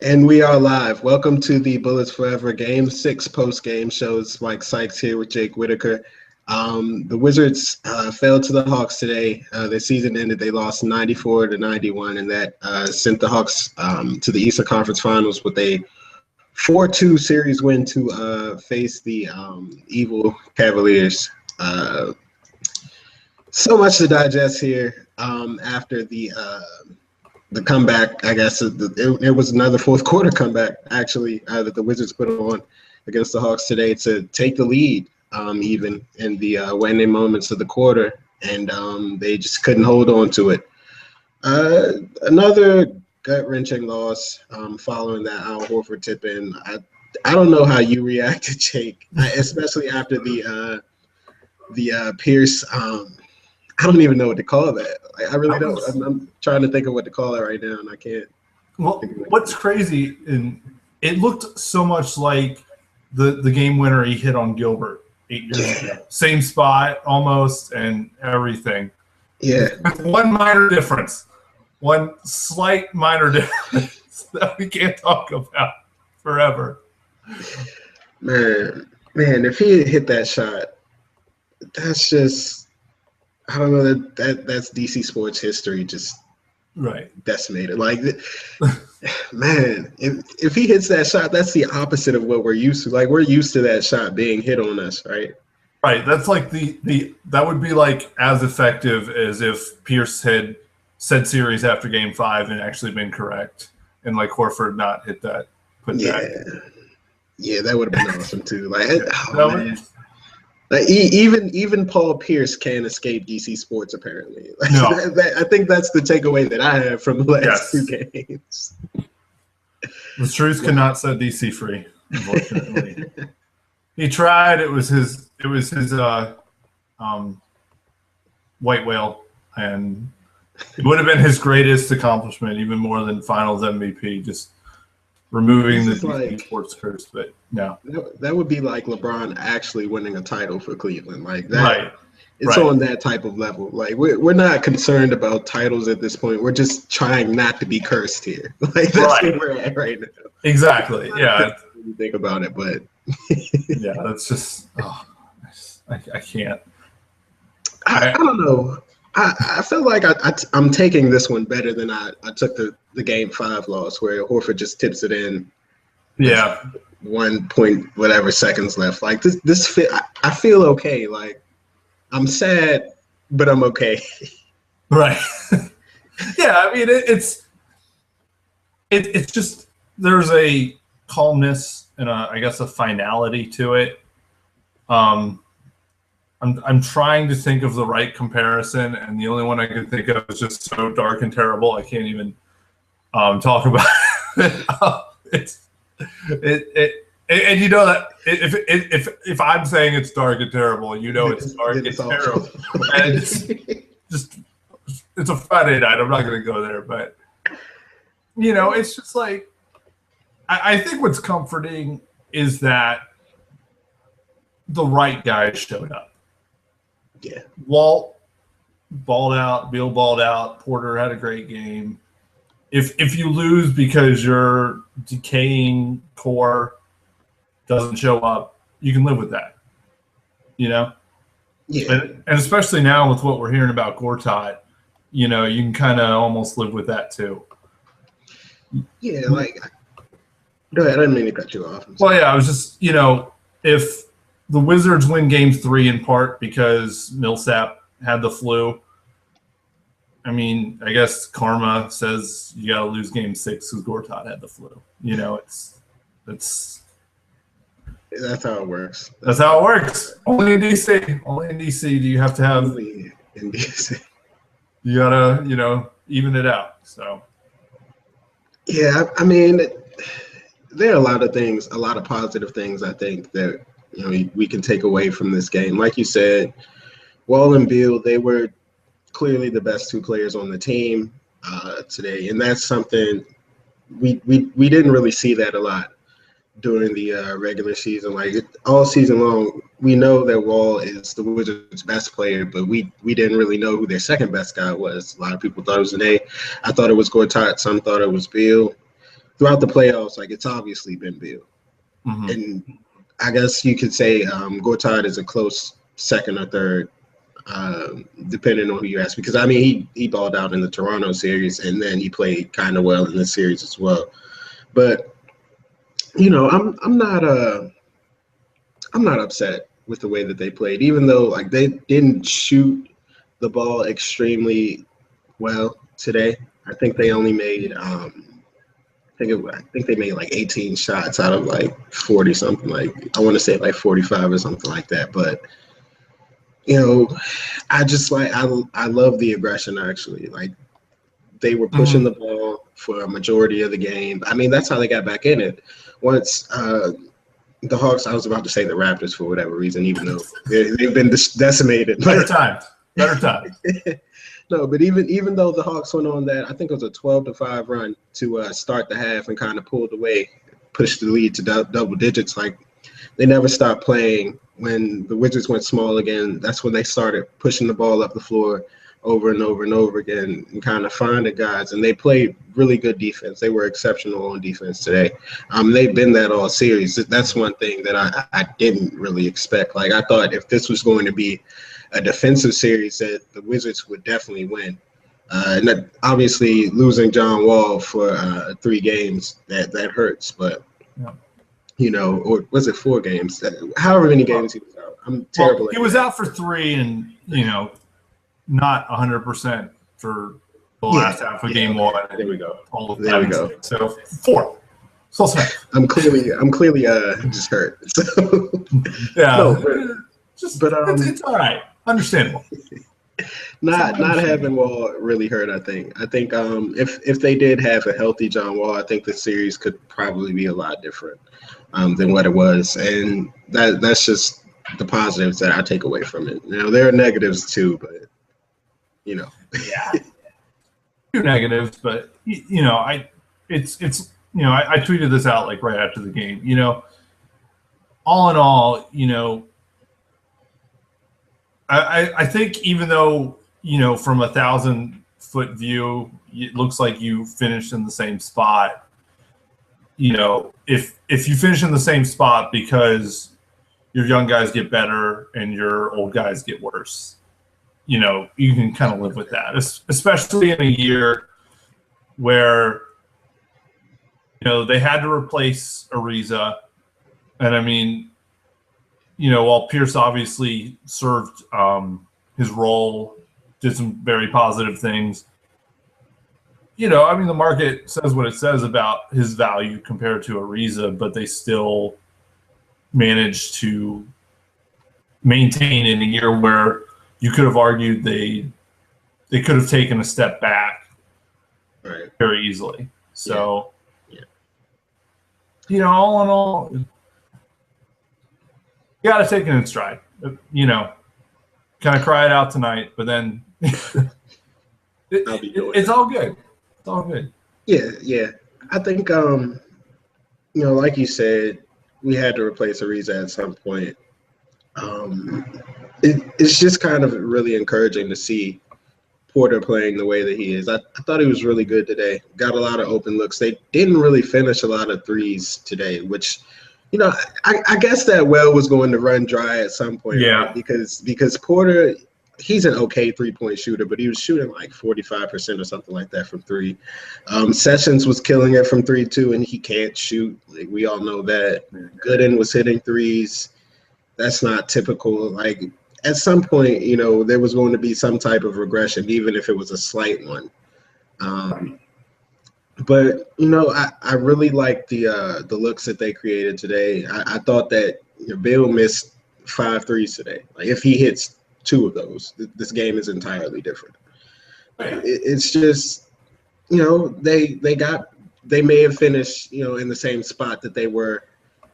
And we are live. Welcome to the Bullets Forever Game 6 post-game shows. Mike Sykes here with Jake Whitaker. The Wizards fell to the Hawks today. Their season ended. They lost 94-91, and that sent the Hawks to the Eastern Conference Finals with a 4-2 series win to face the evil Cavaliers. So much to digest here after the comeback. I guess it was another fourth quarter comeback, actually, that the Wizards put on against the Hawks today to take the lead, even in the waning moments of the quarter, and they just couldn't hold on to it. Another gut-wrenching loss following that Al Horford tip-in. I don't know how you reacted, Jake, especially after the Pierce. I don't even know what to call that. I really don't. I'm trying to think of what to call it right now, and I can't. Well, what's crazy, and it looked so much like the game winner he hit on Gilbert 8 years ago. Same spot almost and everything. Yeah. One minor difference. One slight minor difference that we can't talk about forever. Man, if he had hit that shot, that's just, I don't know, that's DC sports history just decimated. Like, man, if he hits that shot, that's the opposite of what we're used to. Like, we're used to that shot being hit on us, right? Right. That's like that would be like as effective as if Pierce had said series after Game 5 and actually been correct, and like Horford not hit that. Yeah, that would have been awesome too. Like, man. Like, even Paul Pierce can't escape DC sports, apparently. Like, no. I think that's the takeaway that I have from the last two games. The Shrews cannot set DC free, unfortunately. He tried. It was his white whale, and it would have been his greatest accomplishment, even more than Finals MVP. Just removing the DC sports curse, but no. That would be like LeBron actually winning a title for Cleveland. Like that, right. It's on that type of level. Like we're not concerned about titles at this point. We're just trying not to be cursed here. Like that's where we're at right now. Exactly. Yeah. When you think about it, but yeah, that's just I can't. I don't know. I feel like I'm taking this one better than I took the Game 5 loss where Horford just tips it in. Yeah. 1 point whatever seconds left. Like this I feel okay. Like I'm sad, but I'm okay. Right. Yeah, I mean it's just there's a calmness and I guess a finality to it. I'm trying to think of the right comparison, and the only one I can think of is just so dark and terrible I can't even talk about it. And you know that if I'm saying it's dark and terrible, you know it's dark and terrible. And it's a Friday night. I'm not going to go there, but you know, it's just like I think what's comforting is that the right guys showed up. Yeah. Walt balled out, Beal balled out, Porter had a great game. If you lose because your decaying core doesn't show up, you can live with that. You know? Yeah. And especially now with what we're hearing about Gortat, you know, you can kind of almost live with that too. Yeah, like go ahead, I didn't mean to cut you off. Well, yeah, I was just, you know, if the Wizards win Game 3 in part because Millsap had the flu. I mean, I guess karma says you got to lose Game 6 because Gortat had the flu. You know, that's how it works. That's how it works. Only in DC. Only in DC do you have to have. Only in DC. You gotta, you know, even it out. So. Yeah, I mean, there are a lot of positive things I think that, you know, we can take away from this game. Like you said, Wall and Beal, they were clearly the best two players on the team today, and that's something we didn't really see that a lot during the regular season. Like all season long, we know that Wall is the Wizards' best player, but we didn't really know who their second best guy was. A lot of people thought it was Nene. I thought it was Gortat. Some thought it was Beal. throughout the playoffs, like it's obviously been Beal. Mm-hmm. And I guess you could say Gortat is a close second or third, depending on who you ask. Because I mean, he balled out in the Toronto series, and then he played kind of well in this series as well. But I'm not upset with the way that they played, even though like they didn't shoot the ball extremely well today. I think they only made I think they made like 18 shots out of like 40 something. Like I want to say like 45 or something like that. But I just I love the aggression actually. Like they were pushing the ball for a majority of the game. I mean, that's how they got back in it. Once the Hawks, I was about to say the Raptors for whatever reason, even though they've been decimated. Better times. No, but even though the Hawks went on that, I think it was a 12-5 run to start the half and kind of pulled away, pushed the lead to double digits. Like they never stopped playing. When the Wizards went small again, that's when they started pushing the ball up the floor over and over and over again and kind of finding guys. And they played really good defense. They were exceptional on defense today. They've been that all series. That's one thing that I didn't really expect. Like I thought if this was going to be a defensive series that the Wizards would definitely win. And that obviously losing John Wall for 3 games, that hurts. But, or was it 4 games? However many games he was out. I'm terrible. He was out for 3 and, not 100% for the last half of game 1. There we go. There we go. So 4. So I'm clearly just hurt. So. Yeah. No, but it's all right. Understandable. Not having Wall really hurt. I think if they did have a healthy John Wall, I think the series could probably be a lot different than what it was, and that's just the positives that I take away from it. There are negatives too, but yeah, few negatives, but I tweeted this out like right after the game. All in all, I think even though, from 1,000-foot view, it looks like you finished in the same spot. If you finish in the same spot because your young guys get better and your old guys get worse, you can kind of live with that, especially in a year where, they had to replace Ariza. And I mean, while Pierce obviously served his role, did some very positive things, the market says what it says about his value compared to Ariza, but they still managed to maintain in a year where you could have argued they could have taken a step back very easily. So, all in all, you got to take it in stride. Kind of cry it out tonight, but then it's all good. It's all good. Yeah. I think, like you said, we had to replace Ariza at some point. It's just kind of really encouraging to see Porter playing the way that he is. I thought he was really good today. Got a lot of open looks. They didn't really finish a lot of threes today, which, I guess that well was going to run dry at some point. Yeah. Right? Because Porter, he's an okay 3-point shooter, but he was shooting like 45% or something like that from 3. Sessions was killing it from 3 too, and he can't shoot. Like, we all know that. Gooden was hitting threes. That's not typical. Like, at some point, there was going to be some type of regression, even if it was a slight one. But I really liked the looks that they created today. I thought that Bill missed 5 threes today. Like if he hits 2 of those, this game is entirely different. It's just they may have finished in the same spot that they were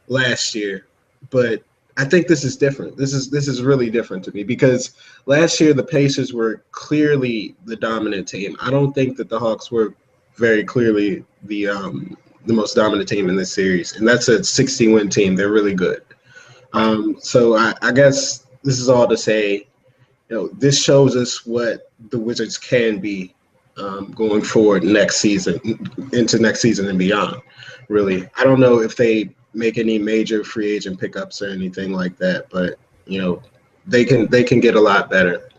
last year, but I think this is different. This is really different to me because last year the Pacers were clearly the dominant team. I don't think that the Hawks were very clearly the most dominant team in this series, and that's a 60-win team. They're really good. So I guess this is all to say, this shows us what the Wizards can be going forward next season, into next season and beyond. Really, I don't know if they make any major free agent pickups or anything like that, but they can get a lot better.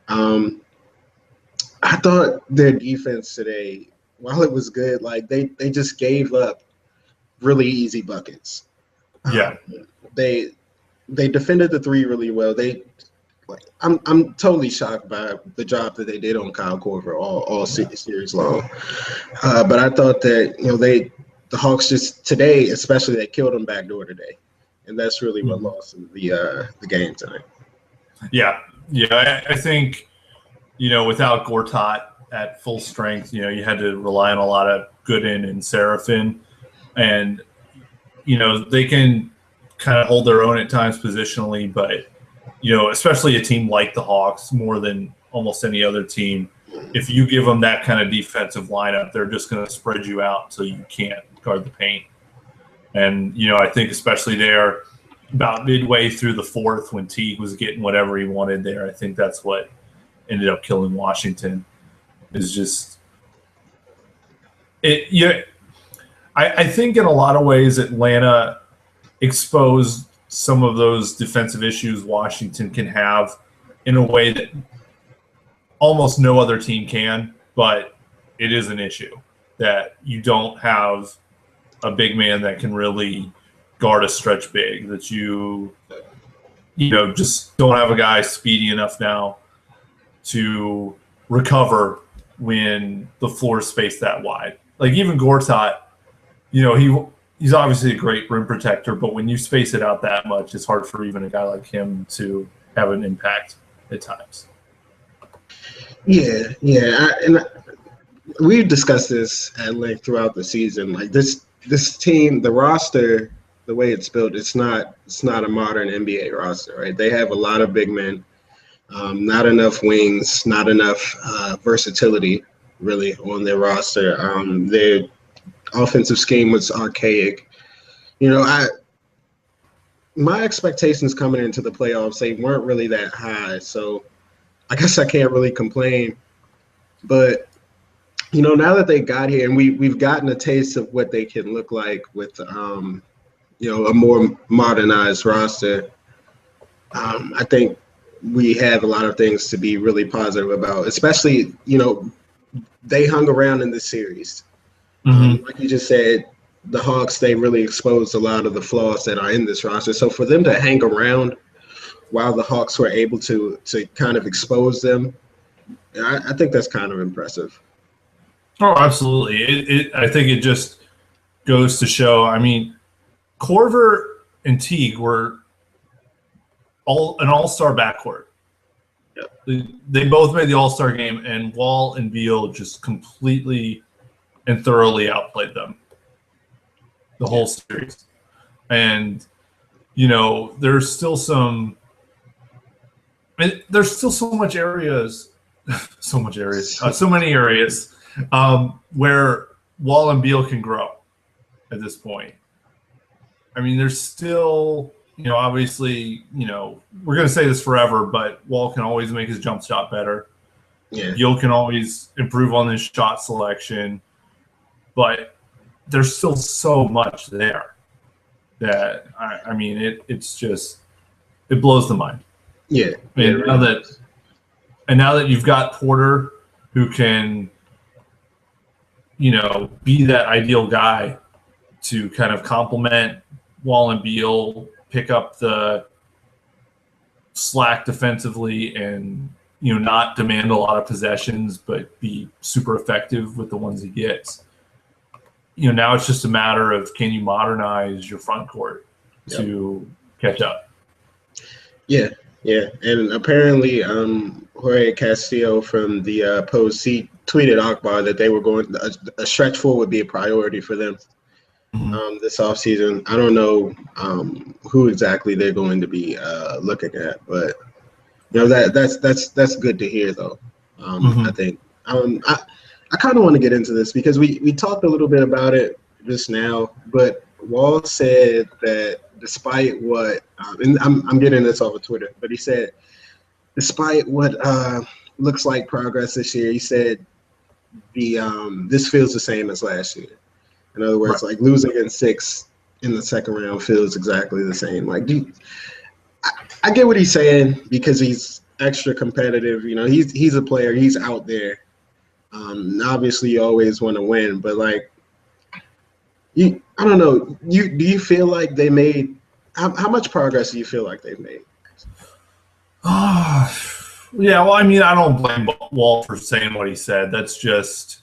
I thought their defense today, while it was good, like they just gave up really easy buckets. Yeah. They defended the three really well. I'm totally shocked by the job that they did on Kyle Korver all series long. But I thought that the Hawks just today, especially, they killed them backdoor today, and that's really what lost the game tonight. Yeah. I think without Gortat at full strength, you had to rely on a lot of Gooden and Seraphin, and they can kind of hold their own at times positionally, but especially a team like the Hawks, more than almost any other team, if you give them that kind of defensive lineup, they're just going to spread you out so you can't guard the paint. And, I think especially there about midway through the fourth when Teague was getting whatever he wanted there, I think that's what ended up killing Washington is just it. I think in a lot of ways Atlanta exposed some of those defensive issues Washington can have in a way that almost no other team can, but it is an issue that you don't have a big man that can really guard a stretch big, that you just don't have a guy speedy enough now to recover when the floor is spaced that wide. Like even Gortat, he's obviously a great rim protector, but when you space it out that much, it's hard for even a guy like him to have an impact at times. Yeah. And we've discussed this at length throughout the season. Like this team, the roster, the way it's built, it's not a modern NBA roster, right? They have a lot of big men, not enough wings, not enough versatility really on their roster. Their offensive scheme was archaic. My expectations coming into the playoffs, they weren't really that high, so I guess I can't really complain. But now that they got here and we've gotten a taste of what they can look like with a more modernized roster, I think we have a lot of things to be really positive about, especially, they hung around in this series. Like you just said, the Hawks, they really exposed a lot of the flaws that are in this roster. So for them to hang around while the Hawks were able to kind of expose them, I think that's kind of impressive. Oh, absolutely. I think it just goes to show, Korver and Teague were an all-star backcourt. Yep. They both made the all-star game, and Wall and Beal just completely and thoroughly outplayed them the whole series. And, there's still so many areas where Wall and Beal can grow at this point. There's still, obviously, we're going to say this forever, but Wall can always make his jump shot better. Yeah. Beal can always improve on his shot selection. But there's still so much there that, it's just – it blows the mind. Yeah. And now that you've got Porter who can, be that ideal guy to kind of complement Wall and Beal, pick up the slack defensively and, not demand a lot of possessions but be super effective with the ones he gets. Now it's just a matter of can you modernize your front court to catch up. Yeah. And apparently Jorge Castillo from the Post, he tweeted Akbar that they were going – a stretch four would be a priority for them this offseason. I don't know who exactly they're going to be looking at, but, that's good to hear, though, I think. I kind of want to get into this because we talked a little bit about it just now, but Wall said that despite what and I'm getting this off of Twitter, but he said despite what looks like progress this year, he said this feels the same as last year. In other words, like losing in 6 in the second round feels exactly the same. Like, I get what he's saying because he's extra competitive. You know, he's a player. He's out there. Obviously, you always want to win, but like, I don't know. Do you feel like they made how much progress do you feel like they've made? Yeah, well, I mean, I don't blame Wall for saying what he said. That's just,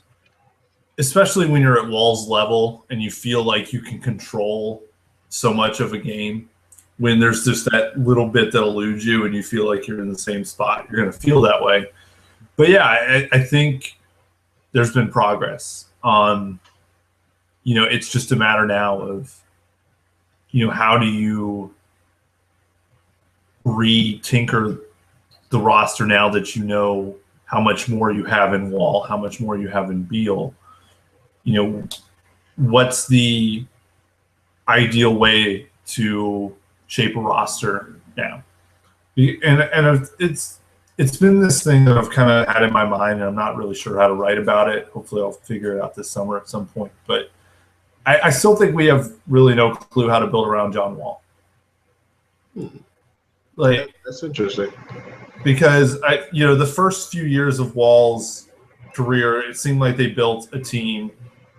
especially when you're at Wall's level and you feel like you can control so much of a game, when there's just that little bit that eludes you and you feel like you're in the same spot, you're going to feel that way. But yeah, I think there's been progress. You know, it's just a matter now of, you know, how do you re-tinker the roster now that you know how much more you have in Wall, how much more you have in Beal. You know, what's the ideal way to shape a roster now? And it's been this thing that I've kind of had in my mind, and I'm not really sure how to write about it. Hopefully I'll figure it out this summer at some point. But I still think we have really no clue how to build around John Wall. Like, that's interesting. Because the first few years of Wall's career, it seemed like they built a team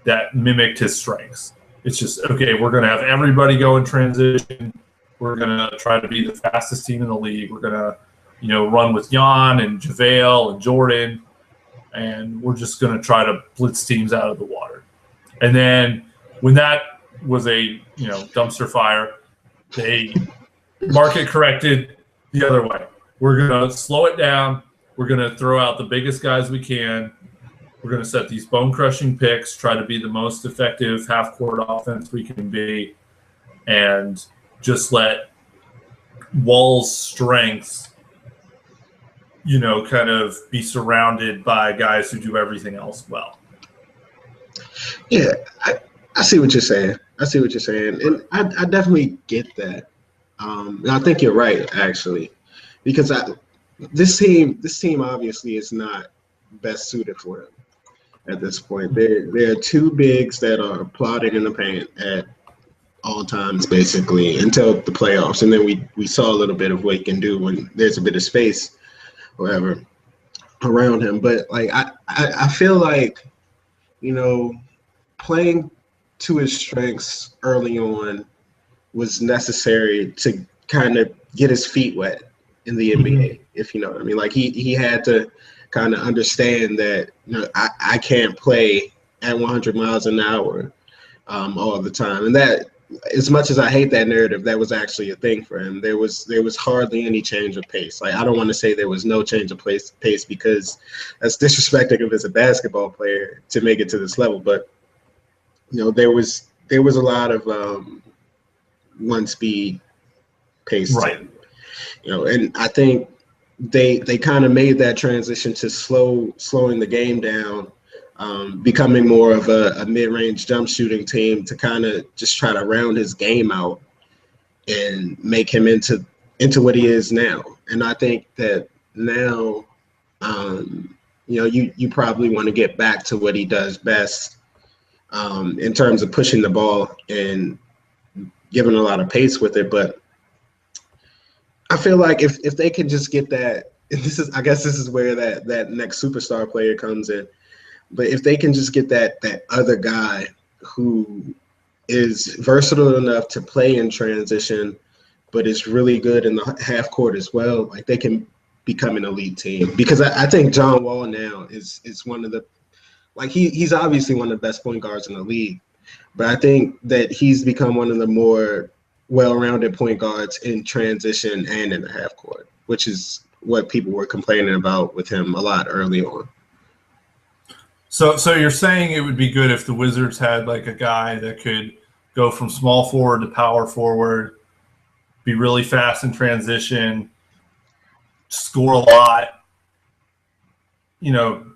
that mimicked his strengths. It's just, okay, we're going to have everybody go in transition. We're going to try to be the fastest team in the league. We're going to, run with Jan and JaVale and Jordan, and we're just going to try to blitz teams out of the water. And then when that was a, dumpster fire, they market corrected the other way. We're going to slow it down. We're going to throw out the biggest guys we can. We're going to set these bone-crushing picks, try to be the most effective half-court offense we can be, and just let Wall's strengths, kind of be surrounded by guys who do everything else well. Yeah, I see what you're saying. And I definitely get that. And I think you're right, actually, because this team obviously is not best suited for him at this point. There are two bigs that are plotting in the paint at all times, basically, until the playoffs. And then we saw a little bit of what he can do when there's a bit of space, whatever, around him. But like I feel like, playing to his strengths early on was necessary to kind of get his feet wet in the NBA, if you know what I mean. Like he had to kind of understand that, I can't play at 100 miles an hour all the time. And that, as much as I hate that narrative, that was actually a thing for him. There was hardly any change of pace. Like, I don't want to say there was no change of pace because that's disrespecting him as a basketball player to make it to this level. But, there was a lot of one speed pace. Right. And I think they kind of made that transition to slowing the game down, becoming more of a mid-range jump shooting team to kind of just try to round his game out and make him into what he is now. And I think that now, you probably want to get back to what he does best in terms of pushing the ball and giving a lot of pace with it. But I feel like if they can just get that, I guess this is where that next superstar player comes in. But if they can just get that other guy who is versatile enough to play in transition, but is really good in the half court as well, like, they can become an elite team. Because I think John Wall now is one of the, like, he's obviously one of the best point guards in the league, but I think that he's become one of the more well-rounded point guards in transition and in the half court, which is what people were complaining about with him a lot early on. So you're saying it would be good if the Wizards had like a guy that could go from small forward to power forward, be really fast in transition, score a lot,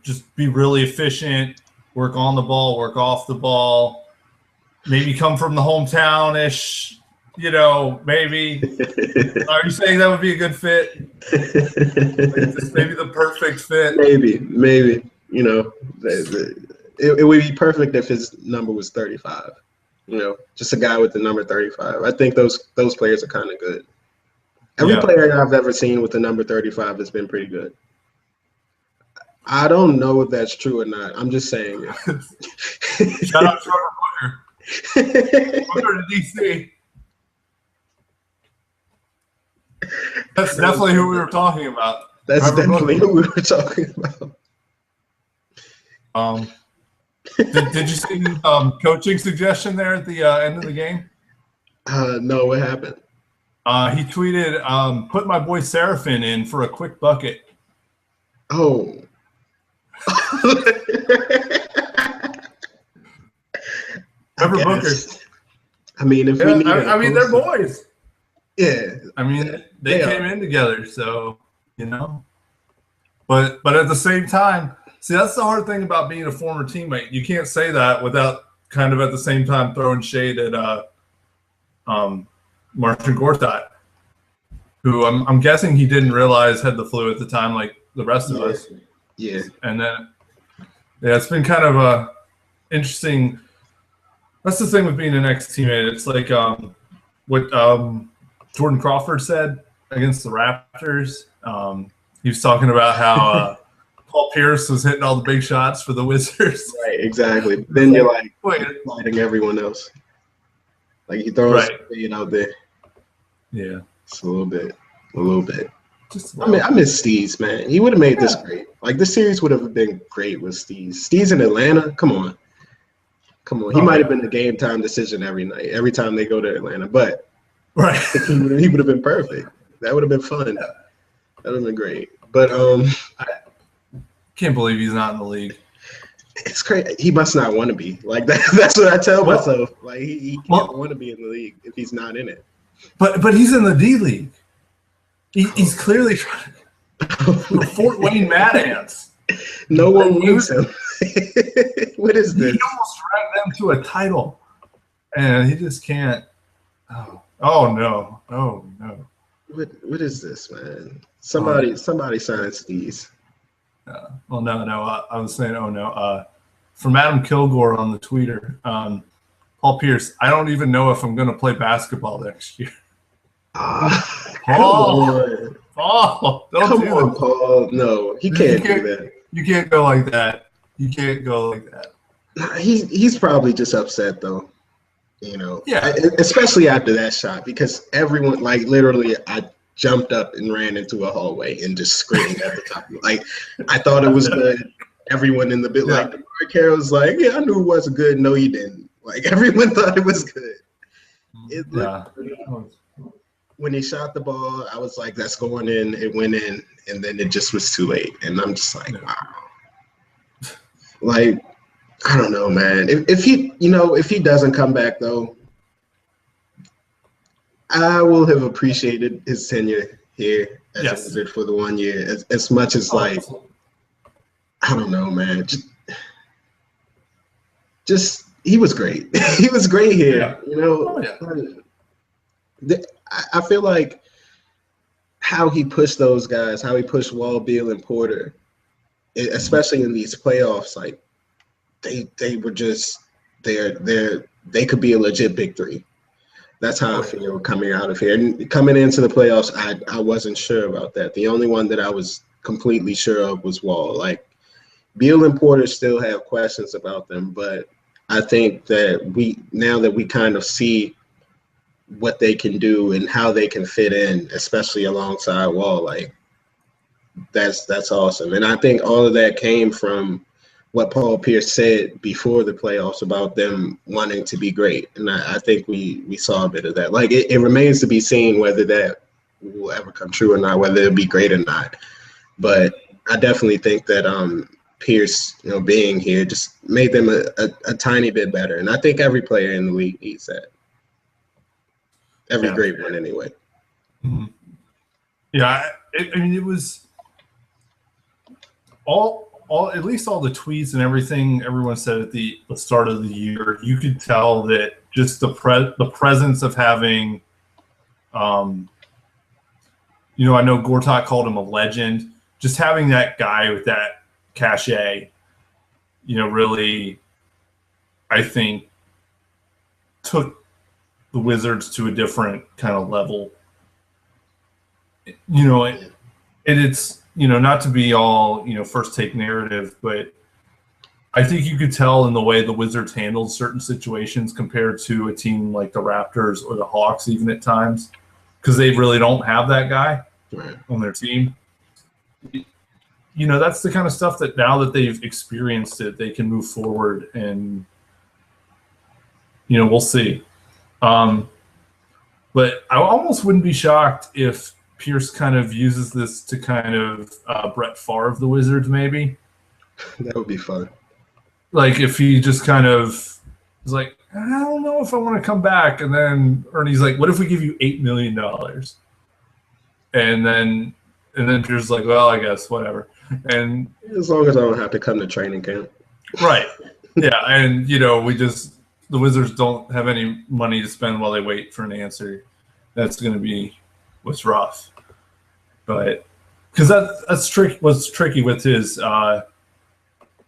just be really efficient, work on the ball, work off the ball, maybe come from the hometown-ish, maybe. Are you saying that would be a good fit? Like, maybe the perfect fit? Maybe. You know, it would be perfect if his number was 35. You know, just a guy with the number 35. I think those players are kind of good. Every player I've ever seen with the number 35 has been pretty good. I don't know if that's true or not. I'm just saying it. Shout out Trevor Booker. Booker to DC. That's definitely who we were talking about. That's Trevor definitely Booker. Who we were talking about. Did you see coaching suggestion there at the end of the game? No, what happened? He tweeted, "Put my boy Seraphin in for a quick bucket." Oh. Trevor Booker. I mean, if we need, I mean, they're boys. Yeah. I mean, they came in together, so you know. But at the same time, see, that's the hard thing about being a former teammate. You can't say that without kind of at the same time throwing shade at Marcin Gortat, who I'm guessing he didn't realize had the flu at the time, like the rest of us. Yeah. And then, it's been kind of a interesting. That's the thing with being an ex-teammate. It's like what Jordan Crawford said against the Raptors. He was talking about how Paul Pierce was hitting all the big shots for the Wizards. Right, exactly. Then you're like fighting everyone else. Like he throws it out there. Yeah. Just a little bit. I miss Steez, man. He would have made this great. Like this series would have been great with Steez. Steez in Atlanta, come on. He might have been the game time decision every night, every time they go to Atlanta. But he would have been perfect. That would have been fun. That would have been great. But I can't believe he's not in the league. It's crazy. He must not want to be. Like that's what I tell myself. Like he can't want to be in the league if he's not in it. But he's in the D League. He's clearly trying to Fort Wayne Mad Ants. No one wants him. What is this? He almost dragged them to a title, and he just can't. Oh no! What is this, man? Somebody signs these. Well, no. I was saying, oh no. From Adam Kilgore on the Twitter, Paul Pierce. I don't even know if I'm going to play basketball next year. Paul, don't come on, Paul. No, he can't do that. You can't go like that. He's probably just upset though. You know, especially after that shot because everyone, like literally, I jumped up and ran into a hallway and just screamed at the top. Like I thought it was good. Everyone in the bit, like DeMar Carroll was like, "Yeah, I knew it wasn't good." No, you didn't. Like everyone thought it was good. When he shot the ball, I was like, "That's going in." It went in, and then it just was too late. And I'm just like, "Wow." Like, I don't know, man. If he doesn't come back though, I will have appreciated his tenure here as a Wizard for the 1 year as much as like, I don't know, man. Just he was great. He was great here. You know, I feel like how he pushed those guys, how he pushed Wall, Beal, and Porter, especially in these playoffs, like they were just they could be a legit big three. That's how I feel coming out of here. And coming into the playoffs, I wasn't sure about that. The only one that I was completely sure of was Wall. Like Beal and Porter still have questions about them, but I think that now that we kind of see what they can do and how they can fit in, especially alongside Wall, like that's awesome. And I think all of that came from what Paul Pierce said before the playoffs about them wanting to be great. And I think we saw a bit of that. Like it remains to be seen whether that will ever come true or not, whether it'll be great or not. But I definitely think that Pierce, being here just made them a tiny bit better. And I think every player in the league needs that. Every great one, anyway. Mm-hmm. Yeah, I mean, it was all at least all the tweets and everything everyone said at the start of the year. You could tell that just the presence of having, I know Gortat called him a legend. Just having that guy with that cachet really, I think, took the Wizards to a different kind of level. And it's, not to be all, first take narrative, but I think you could tell in the way the Wizards handled certain situations compared to a team like the Raptors or the Hawks, even at times, because they really don't have that guy on their team. That's the kind of stuff that now that they've experienced it, they can move forward, and we'll see. But I almost wouldn't be shocked if Pierce kind of uses this to kind of Brett Favre the Wizards, maybe. That would be fun. Like if he just kind of is like, I don't know if I want to come back, and then Ernie's like, what if we give you $8 million? And then Pierce is like, well, I guess whatever. And as long as I don't have to come to training camp. Right. Yeah, and the Wizards don't have any money to spend while they wait for an answer. That's going to be what's rough. But because that's what's tricky with his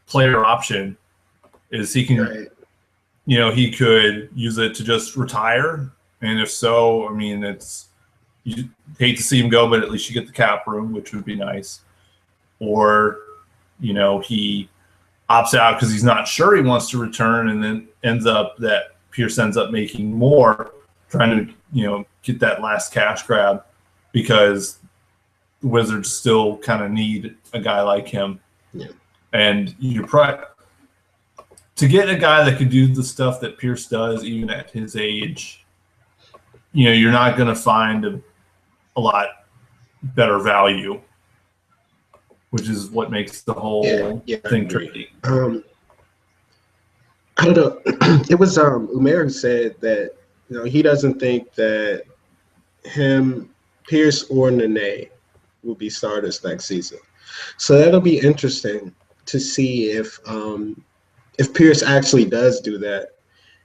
player option is he can, he could use it to just retire, and if so, I mean, you hate to see him go, but at least you get the cap room, which would be nice. Or, he opts out because he's not sure he wants to return, and then Pierce ends up making more, trying to, get that last cash grab, because the Wizards still kind of need a guy like him. Yeah. And you're probably to get a guy that could do the stuff that Pierce does, even at his age, you're not going to find a lot better value, which is what makes the whole thing tricky. I don't know. It was Umair who said that he doesn't think that Pierce or Nene will be starters next season. So that'll be interesting to see if Pierce actually does do that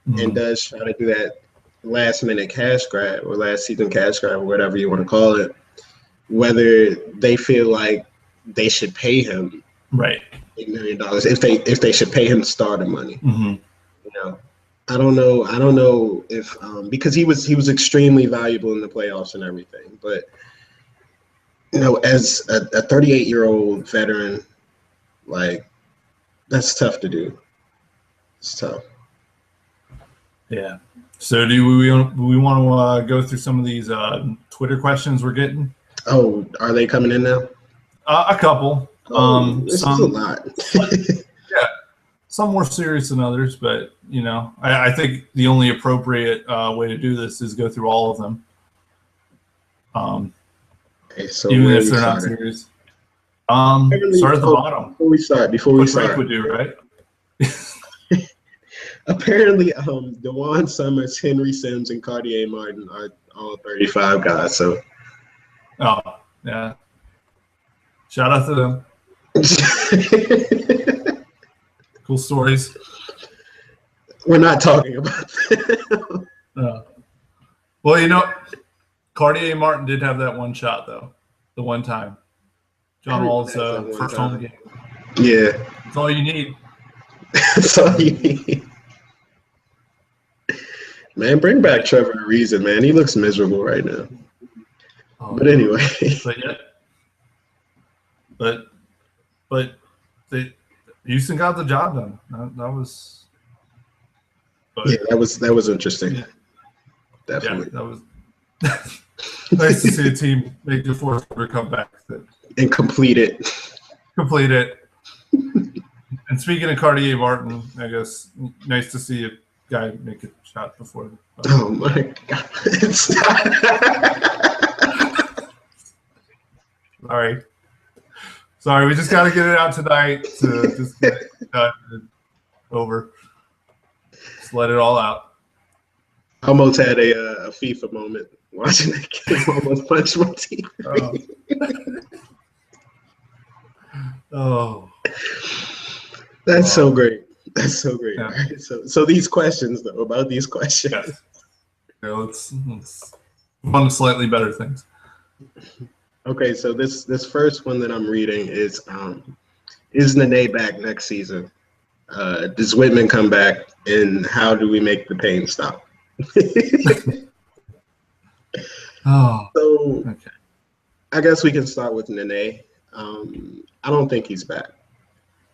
and does try to do that last minute cash grab or last season cash grab or whatever you want to call it, whether they feel like they should pay him $8 million if they should pay him starter money. I don't know if because he was extremely valuable in the playoffs and everything, but as a 38-year-old veteran, like, that's tough to do. It's tough. Yeah. So do we want to go through some of these Twitter questions we're getting? Oh, are they coming in now? A couple. This is a lot. Yeah. Some more serious than others, but I think the only appropriate way to do this is go through all of them. Okay, so even if they're not serious. Start at the bottom. Before we start. Frank would do, right? Apparently, DeJuan Summers, Henry Sims, and Cartier Martin are all 35 guys. So, oh yeah, shout out to them. Cool stories. We're not talking about them. Well, Cartier Martin did have that one shot though, the one time. John Wall's first home game. Yeah, that's all you need. That's all you need. Man, bring back Trevor Ariza, man. He looks miserable right now. But anyway. But Houston got the job done. That was. That was interesting. Yeah. Definitely. Yeah, that was nice to see a team make the fourth quarter comeback and complete it. Complete it. And speaking of Cartier Martin, I guess nice to see a guy make a shot before. Oh my God! Sorry, we just got to get it out tonight to just get it done and over. Just let it all out. I almost had a FIFA moment watching that game. Almost punched my teeth. Oh. That's so great. That's so great. Yeah. Right? So these questions, though, about these questions. Yes. Let's move on to slightly better things. Okay, so this first one that I'm reading is Nene back next season? Does Whitman come back, and how do we make the pain stop? Oh, So okay. I guess we can start with Nene. I don't think he's back.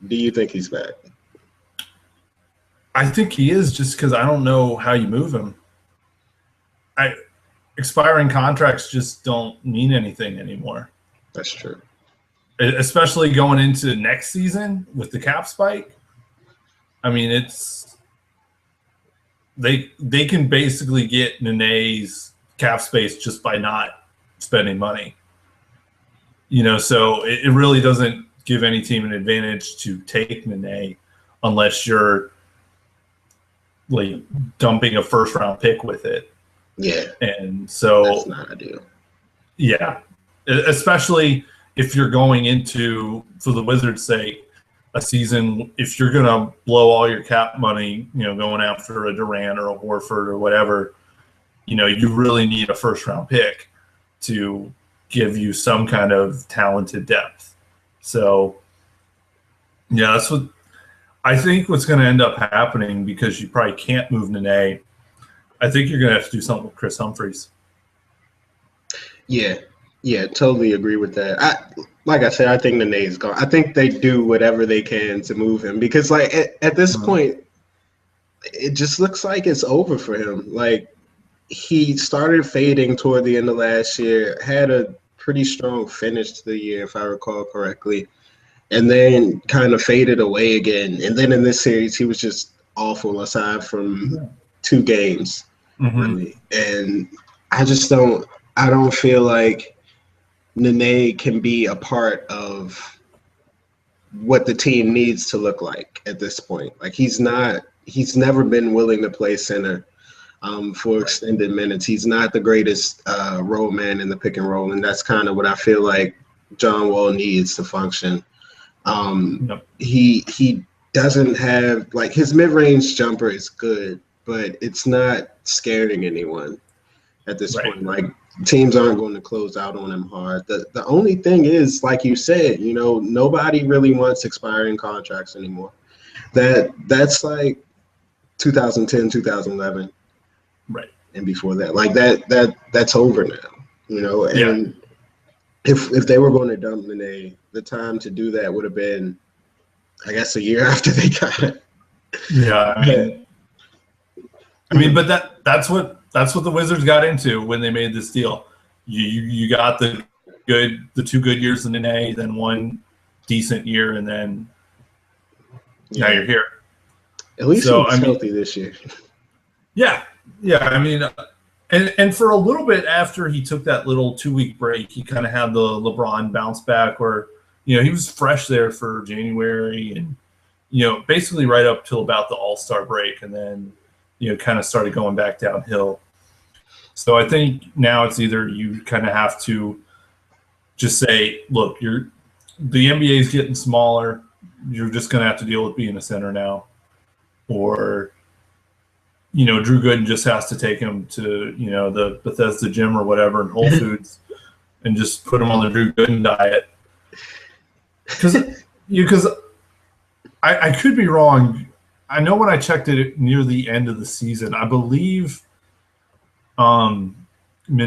Do you think he's back? I think he is, just because I don't know how you move him. Expiring contracts just don't mean anything anymore, That's true. especially going into next season with the cap spike. I mean, they can basically get Nene's cap space just by not spending money. So it really doesn't give any team an advantage to take Nene unless you're like dumping a first round pick with it. Yeah, And so that's not ideal. Yeah, especially if you're going into, for the Wizards' sake, a season, if you're going to blow all your cap money, going after a Durant or a Horford or whatever, you really need a first-round pick to give you some kind of talented depth. So, yeah, that's what I think what's going to end up happening, because you probably can't move Nene. I think you're going to have to do something with Chris Humphries. Yeah, totally agree with that. Like I said, I think Nene's gone. I think they do whatever they can to move him, because like at this point, it just looks like it's over for him. Like, he started fading toward the end of last year, had a pretty strong finish to the year, if I recall correctly, and then kind of faded away again. And then in this series, he was just awful aside from 2 games, really. And I don't feel like Nene can be a part of what the team needs to look like at this point. Like, he's never been willing to play center for extended minutes. He's not the greatest roll man in the pick and roll, and that's kind of what I feel like John Wall needs to function. He doesn't have, like, his mid-range jumper is good, but it's not scaring anyone at this point. Like, teams aren't going to close out on him hard. The only thing is, like you said, nobody really wants expiring contracts anymore. That's like 2010, 2011. Right. And before that, like that's over now, and if they were going to dump Nene, the time to do that would have been, I guess, a year after they got it. Yeah. I mean, but that's what the Wizards got into when they made this deal. You got the 2 good years in Nene, then 1 decent year, and then now you're here. At least he was healthy this year. Yeah. I mean, and for a little bit after he took that little 2-week break, he kind of had the LeBron bounce back where, he was fresh there for January and, basically right up till about the All-Star break, and then, kind of started going back downhill. So I think now it's either you kind of have to just say, look, the NBA is getting smaller. You're just going to have to deal with being a center now. Or, Drew Gooden just has to take him to, the Bethesda gym or whatever in Whole Foods and just put him on the Drew Gooden diet. Because I could be wrong. I know when I checked it near the end of the season, I believe Nene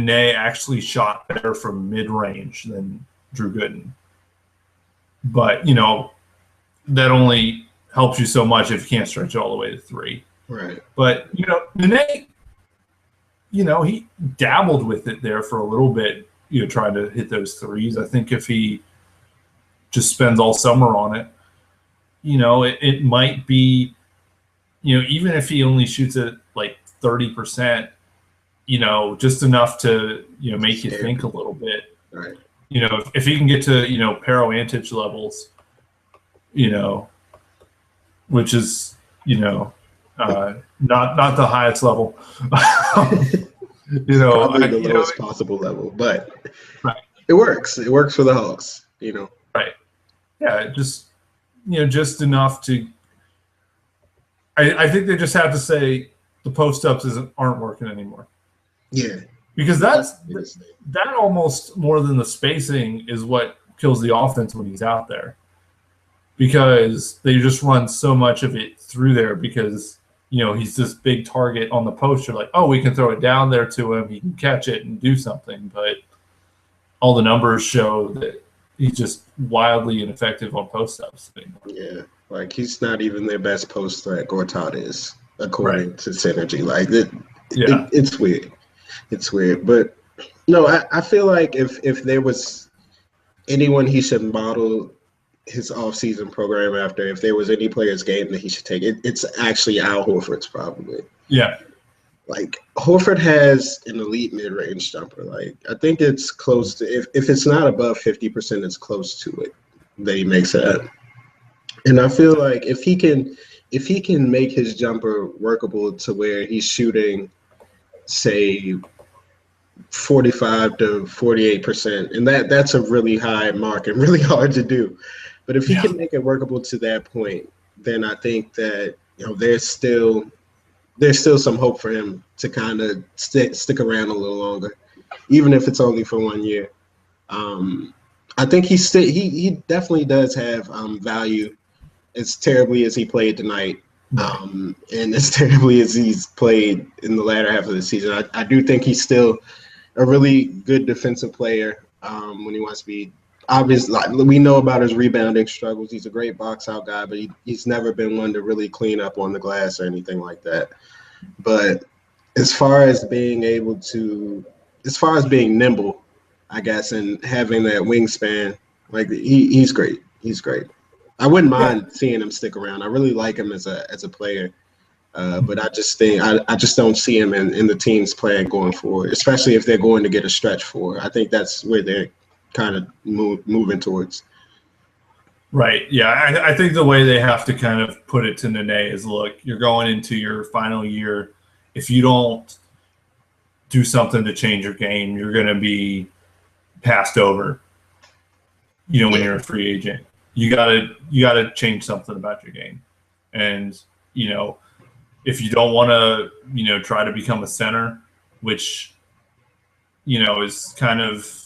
actually shot better from mid-range than Drew Gooden. But, that only helps you so much if you can't stretch all the way to 3. Right. But, Nene, he dabbled with it there for a little bit, trying to hit those 3s. I think if he just spends all summer on it, it might be, even if he only shoots at like 30%, just enough to, make you think a little bit. Right. If he can get to, Pero Antic levels, which is, not the highest level, Probably the lowest possible level, but it works. It works for the Hawks, Right. Yeah, just enough to. I think they just have to say the post ups aren't working anymore. Yeah. Because that almost more than the spacing is what kills the offense when he's out there. because they just run so much of it through there because, he's this big target on the post. You're like, oh, we can throw it down there to him. He can catch it and do something. But all the numbers show that he's just wildly ineffective on post ups. Yeah, like he's not even their best post threat. Gortat is, according to Synergy. Like it's weird. It's weird. But no, I feel like if there was anyone he should model his off-season program after, if there was any player's game that he should take, it's actually Al Horford's probably. Yeah. Like Horford has an elite mid-range jumper. Like I think it's close to, if it's not above 50%, it's close to it that he makes it. And I feel like if he can make his jumper workable to where he's shooting, say, 45 to 48%, and that's a really high mark and really hard to do. But if he can make it workable to that point, then I think that there's still some hope for him to kind of stick around a little longer, even if it's only for 1 year. I think he definitely does have value. As terribly as he played tonight, and as terribly as he's played in the latter half of the season, I do think he's still a really good defensive player when he wants to be. Obviously, like, we know about his rebounding struggles. He's a great box out guy, but he's never been one to really clean up on the glass or anything like that. But as far as being nimble, I guess, and having that wingspan, like he's great. He's great. I wouldn't mind seeing him stick around. I really like him as a player, but I just think I just don't see him in the team's plan going forward, especially if they're going to get a stretch four. I think that's where they're kind of moving towards. Right. Yeah. I think the way they have to kind of put it to Nene is, look, you're going into your final year. If you don't do something to change your game, you're going to be passed over, when you're a free agent. You gotta change something about your game. And, if you don't want to, try to become a center, which, is kind of,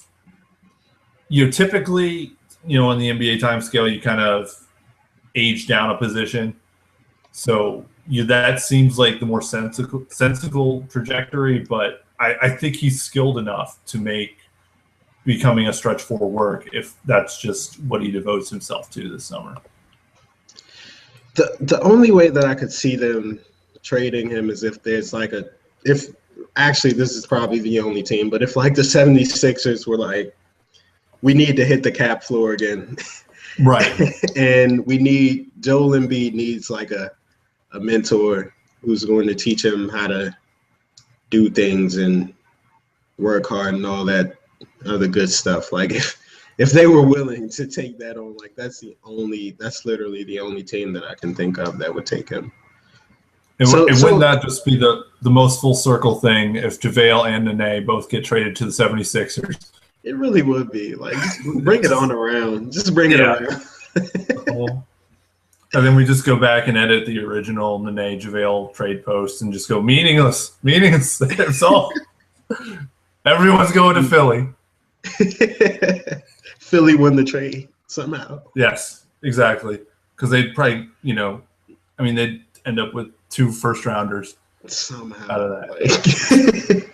typically, in the NBA time scale, you kind of age down a position. So that seems like the more sensible trajectory, but I think he's skilled enough to make becoming a stretch four work if that's just what he devotes himself to this summer. The only way that I could see them trading him is if there's actually this is probably the only team, but if like the 76ers were like, we need to hit the cap floor again. Right. And Joel Embiid needs like a mentor who's going to teach him how to do things and work hard and all that other good stuff. Like if they were willing to take that on, like that's literally the only team that I can think of that would take him. Wouldn't that just be the most full circle thing if JaVale and Nene both get traded to the 76ers? It really would be. Like, just bring it on around. Just bring it around. And then we just go back and edit the original Nene JaVale trade post and just go meaningless. That's all. Everyone's going to Philly. Philly won the trade somehow. Yes, exactly. Because they'd probably, they'd end up with 2 first-rounders somehow out of that.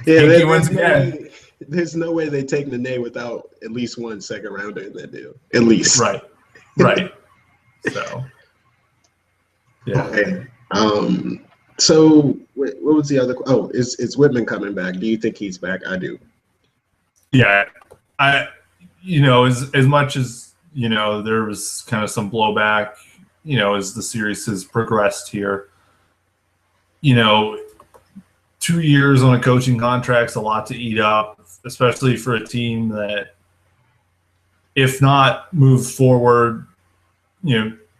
Yeah, wins again. There's no way they take Nene without at least 1 second rounder in that deal. At least. Right. So, yeah. Okay. So what was the other? Oh, is Whitman coming back? Do you think he's back? I do. Yeah, as much as there was kind of some blowback, as the series has progressed here. 2 years on a coaching contract's a lot to eat up, especially for a team that, if not moved forward,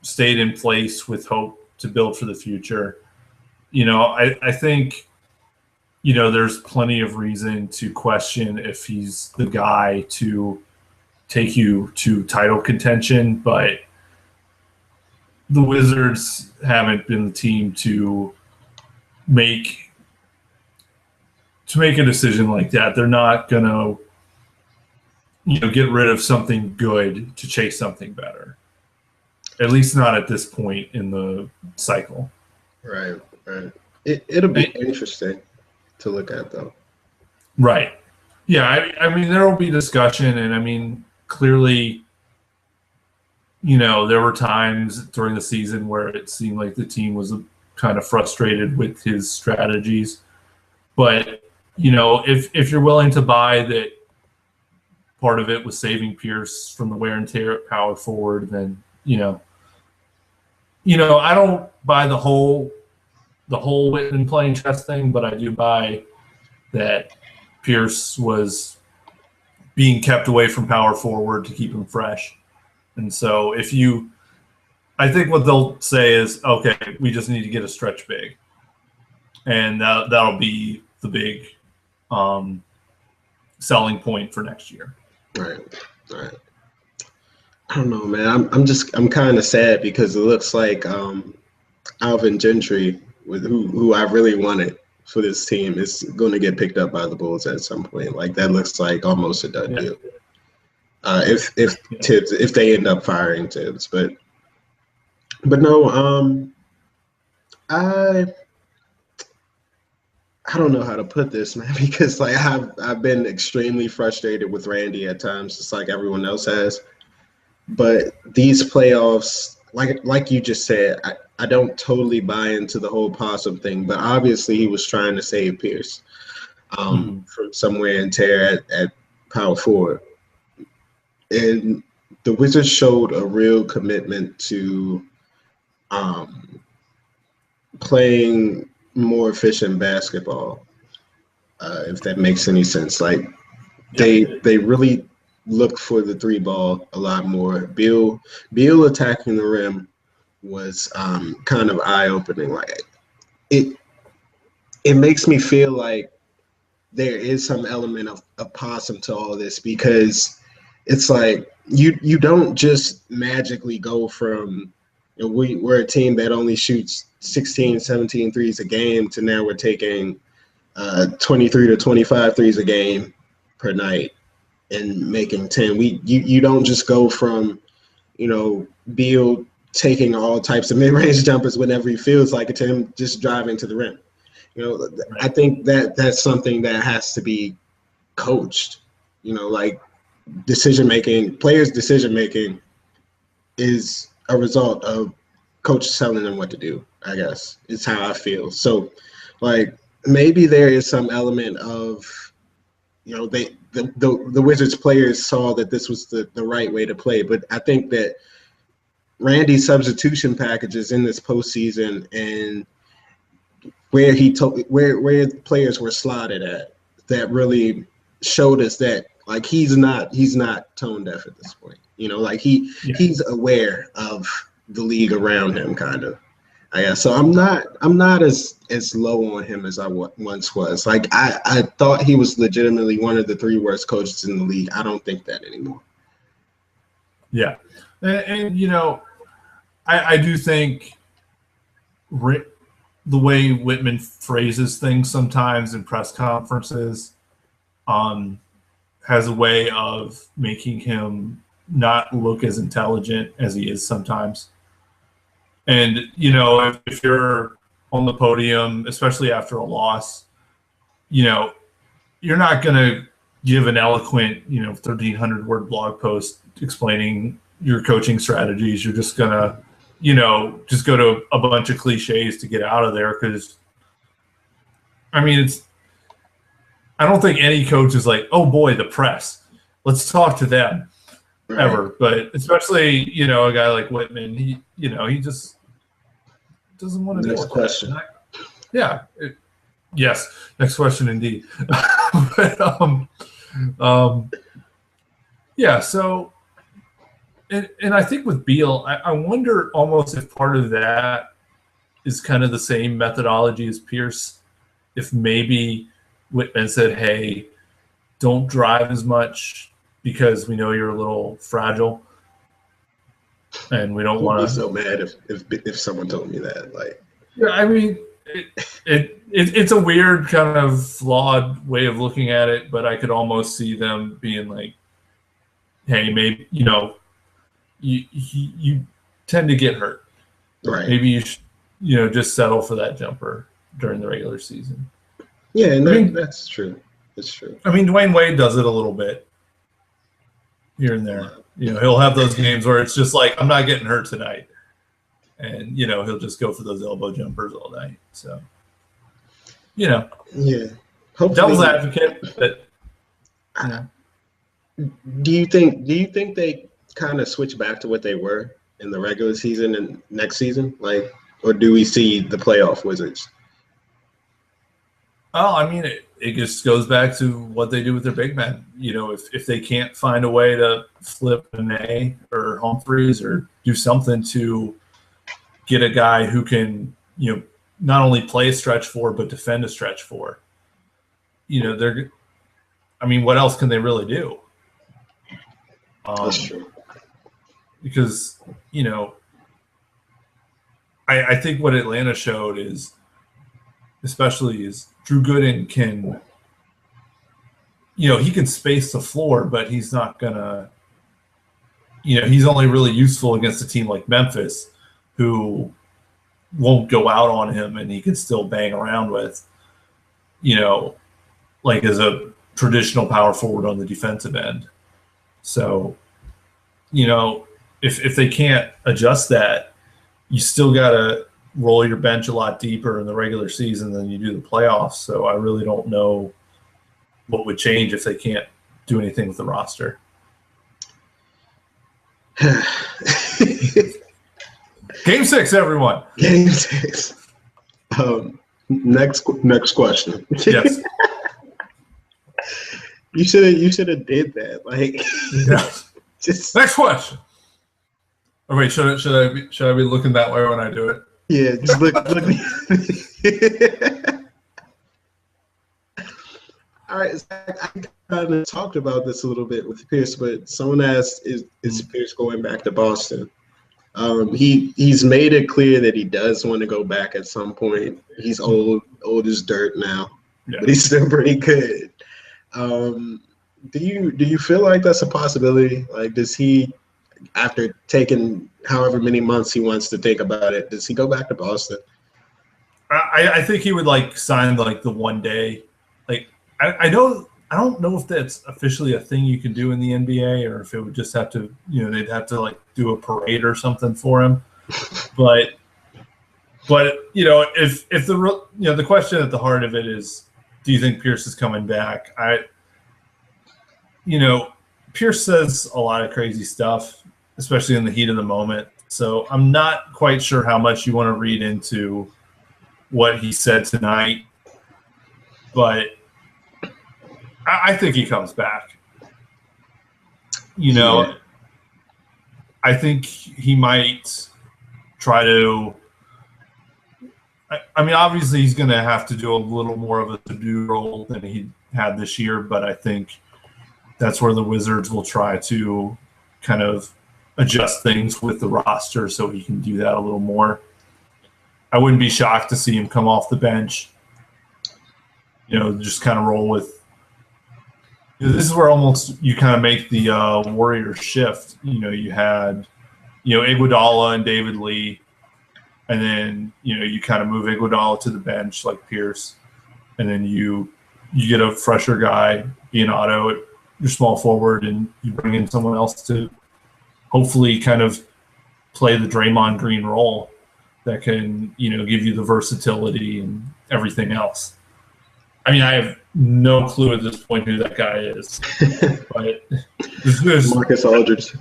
stayed in place with hope to build for the future. I think, there's plenty of reason to question if he's the guy to take you to title contention, but the Wizards haven't been the team to make a decision like that. They're not going to, get rid of something good to chase something better. at least not at this point in the cycle. Right. It'll be interesting to look at, though. Right. Yeah, I mean, there will be discussion, and I mean, clearly, there were times during the season where it seemed like the team was kind of frustrated with his strategies. But, if you're willing to buy that part of it was saving Pierce from the wear and tear at power forward, then, I don't buy the whole Whitman playing chess thing, but I do buy that Pierce was being kept away from power forward to keep him fresh. And so I think what they'll say is, okay, we just need to get a stretch big. And that'll be the big selling point for next year. Right. I don't know, man. I'm kind of sad because it looks like Alvin Gentry, who I really wanted for this team, is going to get picked up by the Bulls at some point. Like, that looks like almost a done deal. If Tibbs, if they end up firing Tibbs, but no, I don't know how to put this, man, because like I've been extremely frustrated with Randy at times, just like everyone else has. But these playoffs, like you just said, I don't totally buy into the whole Possum thing, but obviously he was trying to save Pierce from some wear and tear at power forward. And the Wizards showed a real commitment to playing more efficient basketball, if that makes any sense. Like, they really looked for the three ball a lot more. Beal attacking the rim was kind of eye-opening. Like, it makes me feel like there is some element of Possum to all this, because it's like you don't just magically go from we're a team that only shoots 16, 17 threes a game to now we're taking 23 to 25 threes a game per night and making 10. You don't just go from Beal taking all types of mid-range jumpers whenever he feels like it to him just driving to the rim. I think that's something that has to be coached. Like, players' decision making is a result of coaches telling them what to do, I guess. It's how I feel. So, like, maybe there is some element of, the Wizards players saw that this was the right way to play. But I think that Randy's substitution packages in this postseason and where players were slotted at, that really showed us that, like, he's not tone deaf at this point. He's aware of the league around him, kind of. So I'm not as low on him as I once was. Like, I thought he was legitimately one of the three worst coaches in the league. I don't think that anymore. Yeah, and I do think the way Whitman phrases things sometimes in press conferences has a way of making him not look as intelligent as he is sometimes. And, if you're on the podium, especially after a loss, you're not going to give an eloquent, 1,300-word blog post explaining your coaching strategies. You're just going to, just go to a bunch of cliches to get out of there, because, I don't think any coach is like, oh boy, the press, let's talk to them, right, ever. But especially, a guy like Whitman, he just doesn't want to. Next question. Yes. Next question, indeed. But, yeah. So, and I think with Beal, I wonder almost if part of that is kind of the same methodology as Pierce. If maybe Whitman said, hey, don't drive as much because we know you're a little fragile, and we don't want to. I'd be so mad if someone told me that. Like, yeah, it's a weird kind of flawed way of looking at it, but I could almost see them being like, hey, maybe you tend to get hurt. Right. Maybe you should, just settle for that jumper during the regular season. Yeah, and that's true. That's true. I mean, Dwayne Wade does it a little bit here and there. He'll have those games where it's just like, I'm not getting hurt tonight. And, he'll just go for those elbow jumpers all night. So, Yeah. Hopefully, devil's advocate, but, Do you think they kind of switch back to what they were in the regular season and next season? Like, or do we see the playoff Wizards? Oh, I mean, it just goes back to what they do with their big men. If they can't find a way to flip Nene or Humphries or do something to get a guy who can, not only play a stretch four but defend a stretch four, what else can they really do? That's true. Because, I think what Atlanta showed is Drew Gooden can, he can space the floor, but he's not going to, he's only really useful against a team like Memphis who won't go out on him and he can still bang around with, like as a traditional power forward on the defensive end. So, if they can't adjust that, you still got to roll your bench a lot deeper in the regular season than you do the playoffs. So I really don't know what would change if they can't do anything with the roster. Game 6, everyone. Game 6. Next question. Yes. You should have did that. Like, just next question. Oh wait, should I be looking that way when I do it? Yeah, just look. All right, Zach, I kind of talked about this a little bit with Pierce, but someone asked, "Is Pierce going back to Boston?" He's made it clear that he does want to go back at some point. He's old as dirt now, but he's still pretty good. Do you feel like that's a possibility? Like, does he, after taking however many months he wants to think about it, does he go back to Boston? I think he would sign the 1 day. Like I don't know if that's officially a thing you can do in the NBA or if it would just have to, they'd have to do a parade or something for him. But if the question at the heart of it is, do you think Pierce is coming back? Pierce says a lot of crazy stuff, especially in the heat of the moment. So I'm not quite sure how much you want to read into what he said tonight, but I think he comes back. I think he might try to. I mean, obviously, he's going to have to do a little more of a subdued role than he had this year, but I think that's where the Wizards will try to kind of adjust things with the roster so he can do that a little more. I wouldn't be shocked to see him come off the bench, just kind of roll with. This is where almost you kind of make the Warriors shift. You had, Iguodala and David Lee, and then, you kind of move Iguodala to the bench like Pierce, and then you get a fresher guy, Giannato, at your small forward, and you bring in someone else to hopefully kind of play the Draymond Green role that can, give you the versatility and everything else. I mean, I have no clue at this point who that guy is, but there's Marcus Aldridge.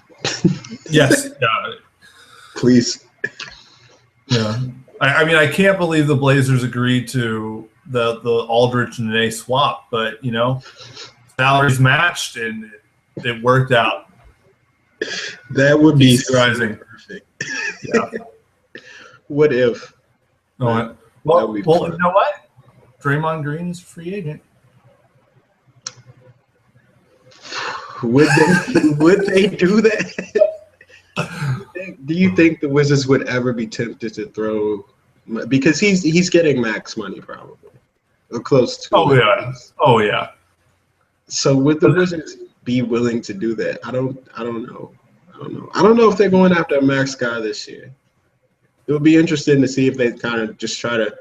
Yes, please. Yeah, I mean, I can't believe the Blazers agreed to the Aldridge and Nene swap, but salaries matched and it worked out. That would be surprising. Perfect. Yeah. What if? Well, you know what? Draymond Green is a free agent. Would they do that? Do you think the Wizards would ever be tempted to throw? Because he's getting max money probably, or close to. Oh yeah. So would the Wizards be willing to do that? I don't know. don't know. I don't know if they're going after a Max guy this year. It would be interesting to see if they kind of just try to,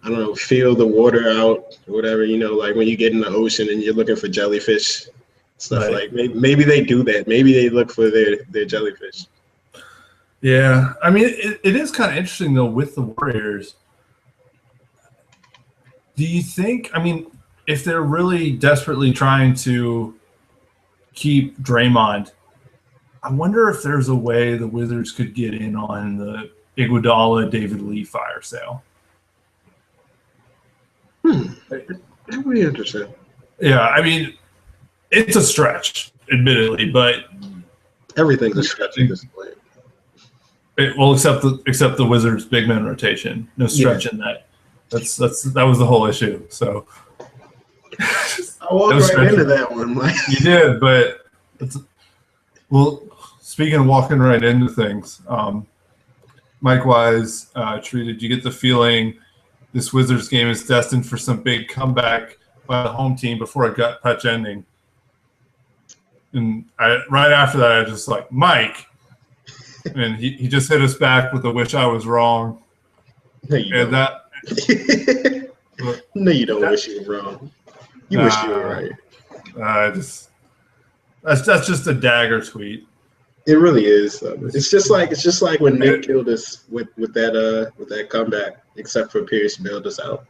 I don't know, feel the water out or whatever, like when you get in the ocean and you're looking for jellyfish, stuff Right. like maybe they do that. Maybe they look for their jellyfish. Yeah. I mean, it is kind of interesting, though, with the Warriors. Do you think, I mean, if they're really desperately trying to keep Draymond, I wonder if there's a way the Wizards could get in on the Iguodala David Lee fire sale. That would be interesting. Yeah, I mean, it's a stretch, admittedly, but everything's a stretch at this point. Except the Wizards' big man rotation. No stretch in that. That was the whole issue. So I walked right into that one. You did, but speaking of walking right into things, Mike Wise tweeted, "You get the feeling this Wizards game is destined for some big comeback by the home team before a gut punch ending." And right after that, I just like, Mike, and he just hit us back with a "wish I was wrong." No, you don't. No, you don't wish you were wrong. You wish you were right. That's just a dagger tweet. It really is. It's just like when Nick killed us with that comeback, except for Pierce bailed us out.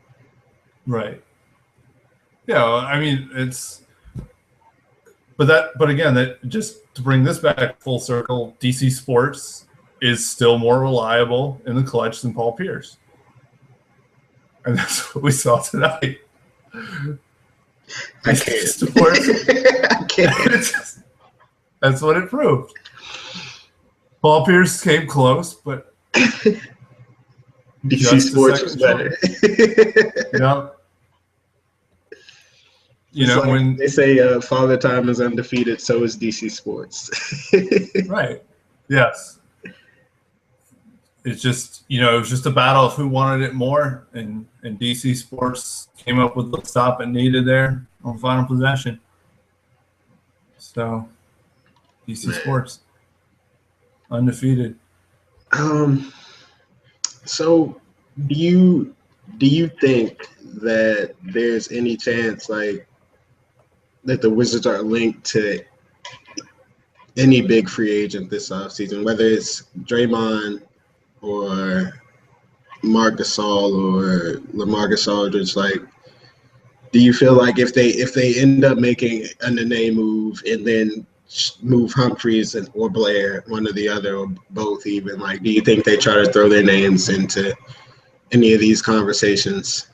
Right. Yeah, I mean but again, that just to bring this back full circle, DC Sports is still more reliable in the clutch than Paul Pierce. And that's what we saw tonight. I can't. I can't. That's what it proved. Paul Pierce came close, but DC Sports was better. Yeah. When they say Father Time is undefeated, so is DC Sports. Right. Yes. It's just, it was just a battle of who wanted it more, and DC Sports came up with the stop it needed there on final possession. So, DC Sports, undefeated. So, do you think that there's any chance, like, that the Wizards are linked to any big free agent this offseason, whether it's Draymond or Marc Gasol or LaMarcus Aldridge? Like, do you feel like if they end up making a Nene move and then move Humphries or Blair, one or the other, or both even, like, do you think they try to throw their names into any of these conversations?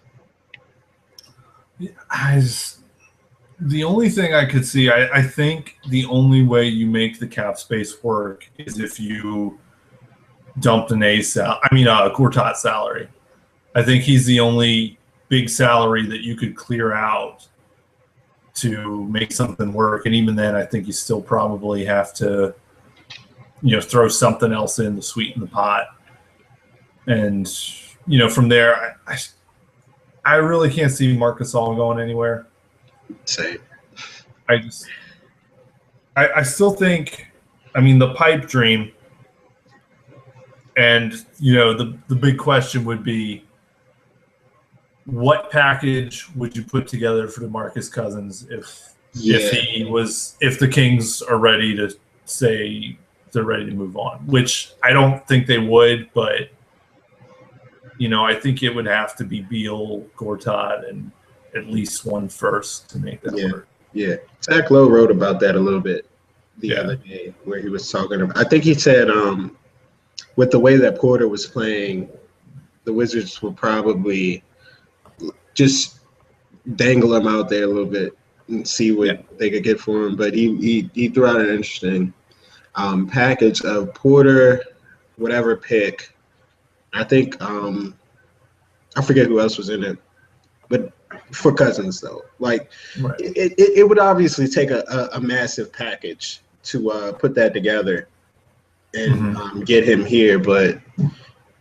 The only thing I could see, I think the only way you make the cap space work is if you dumped Gortat salary. I think he's the only big salary that you could clear out to make something work. And even then, I think you still probably have to, throw something else in to sweeten the pot. And, from there, I really can't see Marc Gasol going anywhere. Same. I still think, the pipe dream, and the big question would be, what package would you put together for DeMarcus Cousins if the Kings are ready to say they're ready to move on? Which I don't think they would, but I think it would have to be Beal, Gortat, and at least one first to make that work. Yeah. Zach Lowe wrote about that a little bit the other day, where he was talking about, I think he said with the way that Porter was playing, the Wizards would probably just dangle him out there a little bit and see what they could get for him. But he threw out an interesting package of Porter, whatever pick. I think I forget who else was in it, but for Cousins, though, like, right. it would obviously take a massive package to put that together and get him here, but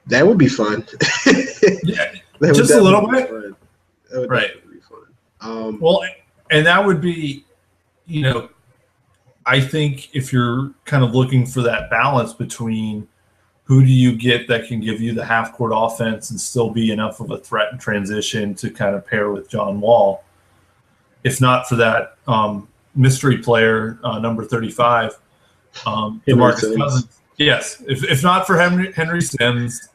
that would be fun. Just a little bit. That would right. be fun. And that would be, I think if you're kind of looking for that balance between who do you get that can give you the half-court offense and still be enough of a threat in transition to kind of pair with John Wall, if not for that mystery player, number 35, DeMarcus Cousins. Yes, if not for Henry Sims,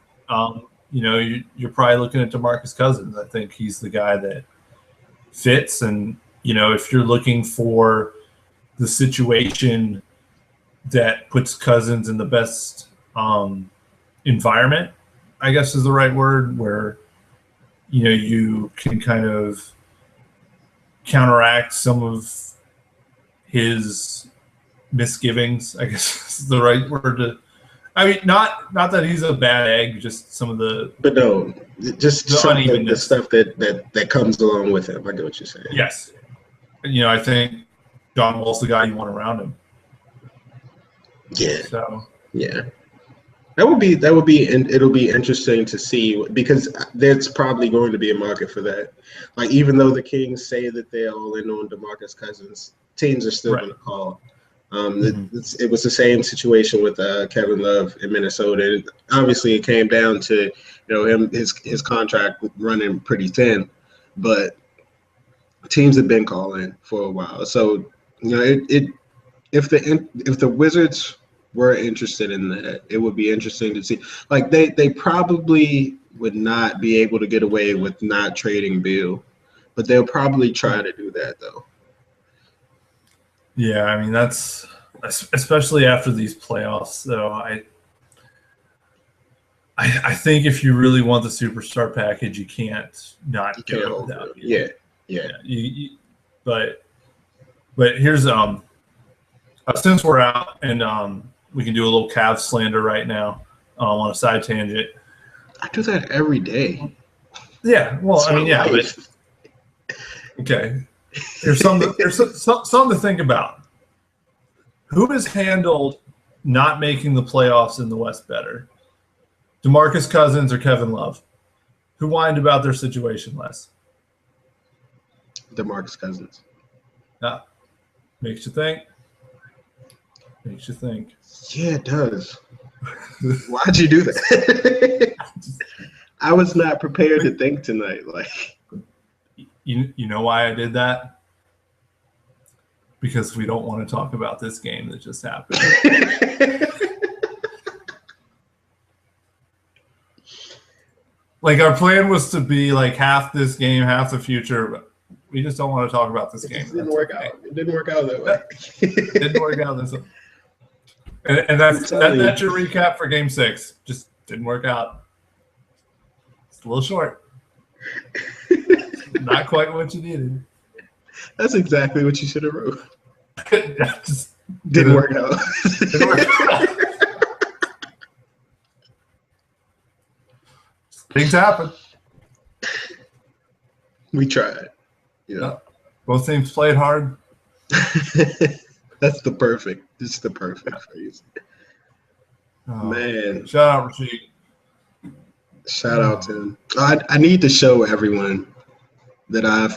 you're probably looking at DeMarcus Cousins. I think he's the guy that fits. And, if you're looking for the situation that puts Cousins in the best environment, I guess is the right word, where, you can kind of counteract some of his misgivings, I guess is the right word to. I mean, not that he's a bad egg, just some of the. But no, just some of the stuff that comes along with him. I get what you're saying. Yes, I think John Wall's the guy you want around him. Yeah. So. Yeah. That would be, and it'll be interesting to see, because there's probably going to be a market for that. Like, even though the Kings say that they're all in on DeMarcus Cousins, teams are still going to call. It was the same situation with Kevin Love in Minnesota. Obviously, it came down to his contract running pretty thin, but teams have been calling for a while. So if the Wizards were interested in that, it would be interesting to see. Like they probably would not be able to get away with not trading Beal, but they'll probably try to do that though. Yeah, I mean, that's especially after these playoffs, though. I think if you really want the superstar package, you can't not go without it. Yeah. But here's since we're out and we can do a little Cavs slander right now on a side tangent. I do that every day. Yeah, well, I mean, yeah, but okay. There's something to think about. Who has handled not making the playoffs in the West better? DeMarcus Cousins or Kevin Love? Who whined about their situation less? DeMarcus Cousins. Yeah. Makes you think. Yeah, it does. Why'd you do that? I was not prepared to think tonight. Like, you know why I did that? Because we don't want to talk about this game that just happened. Like, our plan was to be like half this game, half the future, but we just don't want to talk about this game. It didn't work out. It didn't work out that way. It didn't work out this way. And that's your recap for Game 6. Just didn't work out. It's a little short. Not quite what you needed. That's exactly what you should have wrote. Just didn't work out. Didn't work out. Things happen. We tried. Yeah. Both teams played hard. It's the perfect phrase. Oh, man. Shout out Rasheed. Shout out to him. I need to show everyone that I've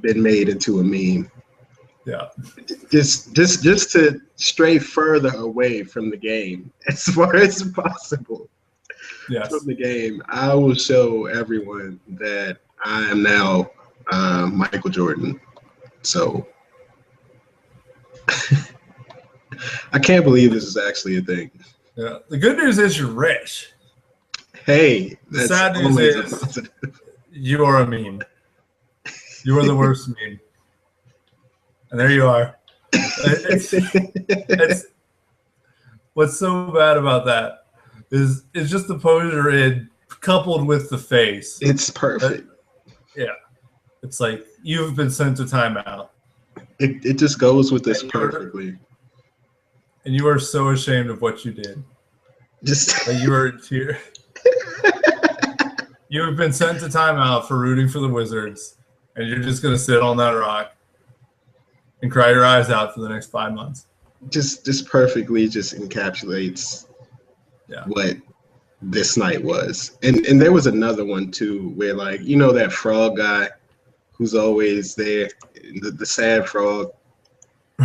been made into a meme. Yeah. Just to stray further away from the game as far as possible. Yes. From the game, I will show everyone that I am now Michael Jordan. So I can't believe this is actually a thing. Yeah. The good news is you're rich. Hey, the sad news is you are a meme. You are the worst meme. And there you are. It's what's so bad about that is it's just the poser in coupled with the face. It's perfect. Yeah. It's like you've been sent to timeout. It just goes with this perfectly. And you are so ashamed of what you did. Just like you were here. You have been sent to timeout for rooting for the Wizards, and you're just going to sit on that rock and cry your eyes out for the next 5 months. Just perfectly just encapsulates what this night was. And there was another one too where, like, you know, that frog guy who's always there, the sad frog.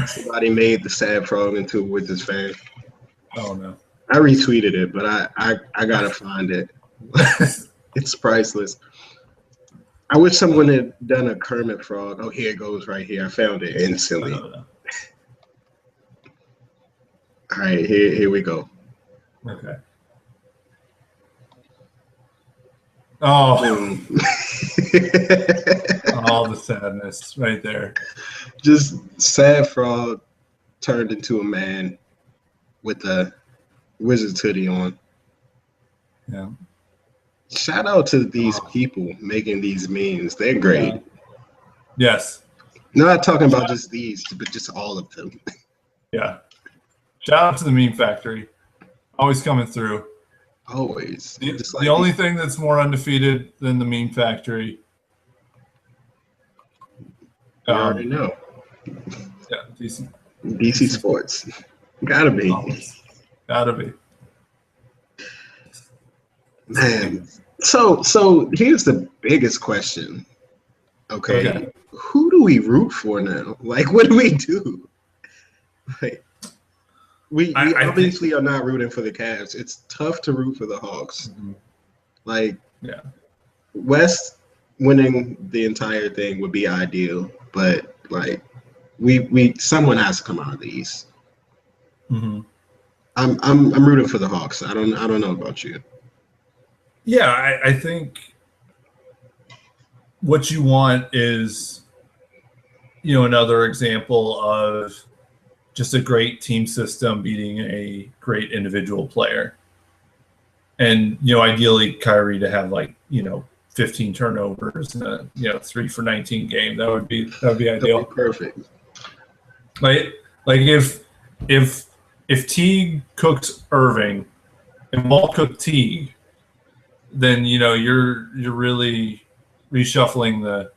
Somebody made the sad frog into a Wizards fan. Oh no. I retweeted it, but I gotta find it. It's priceless. I wish someone had done a Kermit frog. Oh, here it goes right here. I found it instantly. All right, here we go. Okay. Oh. All the sadness right there. Just sad frog turned into a man with a Wizards hoodie on. Yeah. Shout out to these people making these memes. They're great. Yeah. Yes. Not talking about just these, but just all of them. Yeah. Shout out to the Meme Factory. Always coming through. Always. The only thing that's more undefeated than the Meme Factory. I already know. Yeah, DC Sports. Gotta be. Always. Gotta be. Man. So here's the biggest question. Okay. Who do we root for now? Like, what do we do? Like, we obviously are not rooting for the Cavs. It's tough to root for the Hawks. Mm-hmm. Like, yeah, West winning the entire thing would be ideal, but like, we someone has to come out of the East. Mm-hmm. I'm rooting for the Hawks. I don't know about you. Yeah, I think what you want is, another example of just a great team system beating a great individual player. And, ideally Kyrie to have 15 turnovers and a 3 for 19 game. That would be ideal. That'd be perfect. Like if Teague cooks Irving and Wall cooked Teague, then you're really reshuffling the.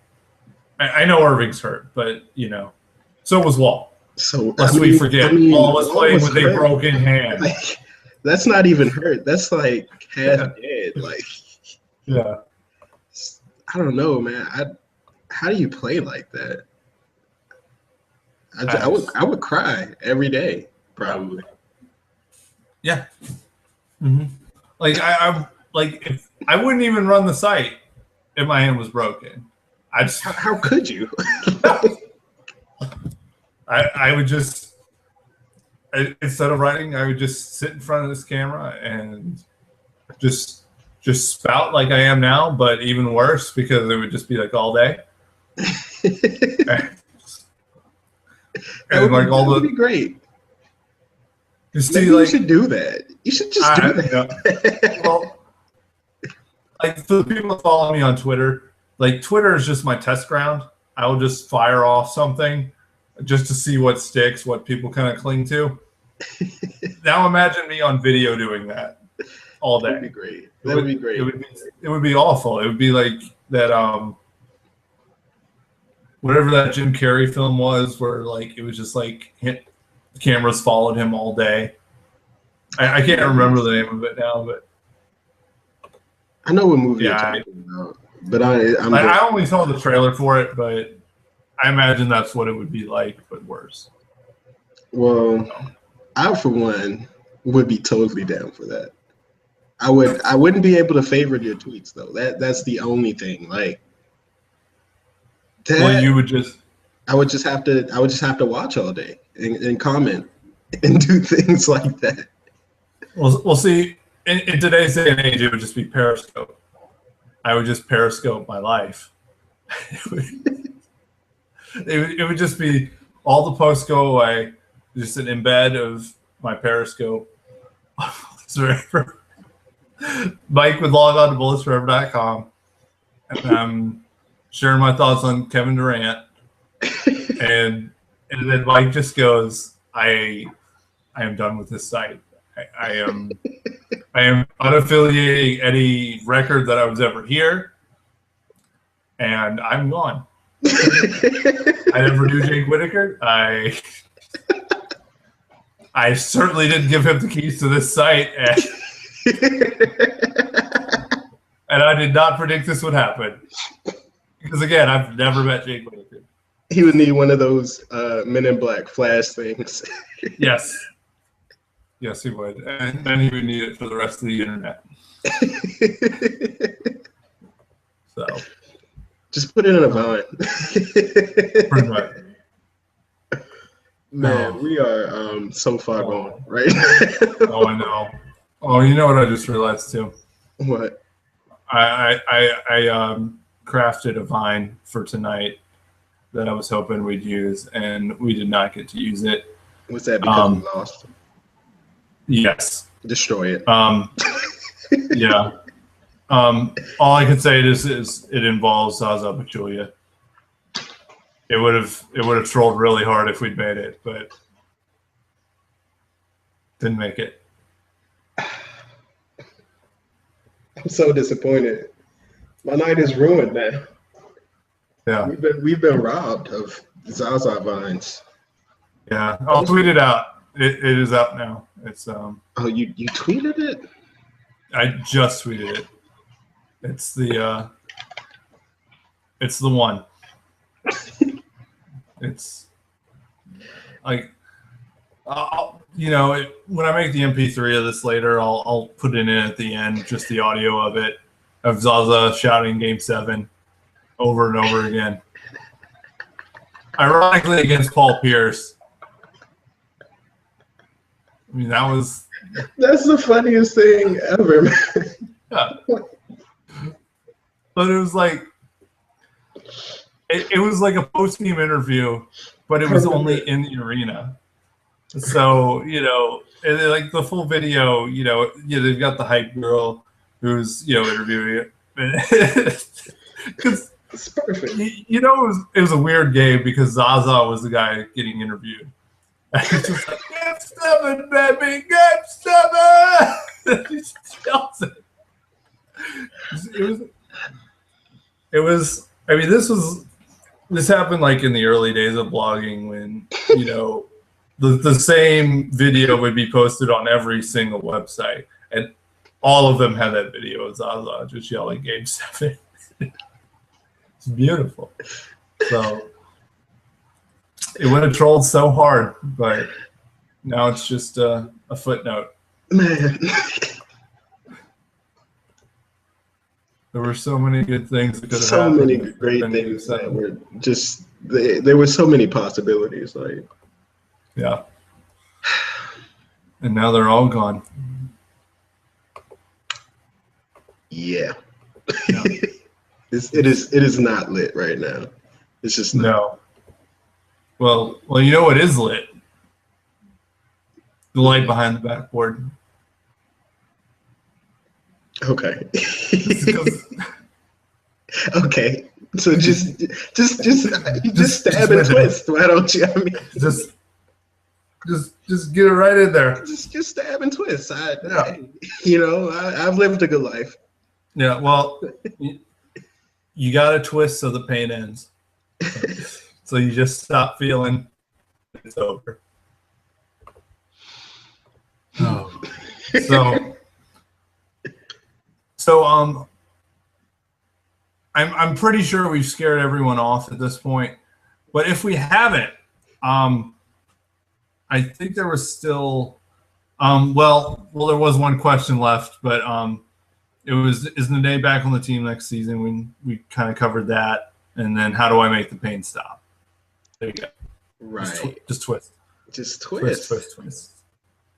I know Irving's hurt, but so was Wall. So we forget, Wall was playing with a broken hand. Like, that's not even hurt. That's like half dead. Like, yeah. I don't know, man. How do you play like that? I would cry every day, probably. Yeah. Mm-hmm. Like if I wouldn't even run the site if my hand was broken. How could you? I would just, instead of writing, I would just sit in front of this camera and just spout like I am now, but even worse because it would just be like all day. That would be great. You should do that. You should just do that. Well, for the people that follow me on Twitter, Twitter is just my test ground. I will just fire off something just to see what sticks, what people kind of cling to. Now imagine me on video doing that all day. That would be great. That would be great. It would be awful. It would be like that whatever that Jim Carrey film was where it was just cameras followed him all day. I can't remember the name of it now, but I know what movie you're talking about. But I only saw the trailer for it, but I imagine that's what it would be like, but worse. Well, I for one would be totally down for that. I wouldn't be able to favorite your tweets though. That's the only thing. You would just. I would just have to watch all day and comment and do things like that. We'll see. In today's day and age, it would just be Periscope. I would just Periscope my life. It would just be all the posts go away, just an embed of my Periscope. Mike would log on to bulletsforever.com, and I'm sharing my thoughts on Kevin Durant, and then Mike just goes, I am done with this site. I am unaffiliating any record that I was ever here, and I'm gone. I never knew Jake Whitaker. I certainly didn't give him the keys to this site, and I did not predict this would happen. Because again, I've never met Jake Whitaker. He would need one of those Men in Black flash things. Yes. Yes, he would. And then he would need it for the rest of the internet. So just put it in a vine. pretty much. Man, we are so far gone, right? Oh, I know. Oh, you know what I just realized too? What? I crafted a vine for tonight that I was hoping we'd use, and we did not get to use it. Was that because we lost? Yes. Destroy it. Yeah. All I can say is it involves Zaza Pachulia. It would have trolled really hard if we'd made it, but didn't make it. I'm so disappointed. My night is ruined now. Yeah. We've been robbed of Zaza vines. Yeah. I'll tweet it out. It is out now. It's Oh, you tweeted it? I just tweeted it. It's the one. It's like, when I make the MP3 of this later, I'll put it in at the end, just the audio of it, of Zaza shouting Game 7 over and over again. Ironically, against Paul Pierce. I mean, that's the funniest thing ever, man. Yeah. But it was like, it was like a post-game interview, but it was only in the arena. So, and like the full video, they've got the hype girl who's, interviewing it. Because it's perfect. It was a weird game because Zaza was the guy getting interviewed. And he's just like, Game 7, baby, Game 7! He just yells it. It was, I mean, this happened like in the early days of blogging when, the same video would be posted on every single website. And all of them had that video of Zaza just yelling Game 7. It's beautiful. So it would have trolled so hard, but now it's just a footnote. Man. There were so many good things that could have so happened. many great things that were just there were so many possibilities. Like, yeah. And now they're all gone. Yeah. It is not lit right now. It's just not. No. Well, you know what is lit? The light behind the backboard. Okay. Okay. So just stab and twist. Why don't you? I mean, just get it right in there. Just stab and twist. I've lived a good life. Yeah. Well, you got to twist so the pain ends. So you just stop feeling it's over. Oh. So I'm pretty sure we've scared everyone off at this point. But if we haven't, I think there was still there was one question left, but it was, is Nene back on the team next season? We kind of covered that. And then how do I make the pain stop? There you go. Right. Just twist. Just twist. Twist.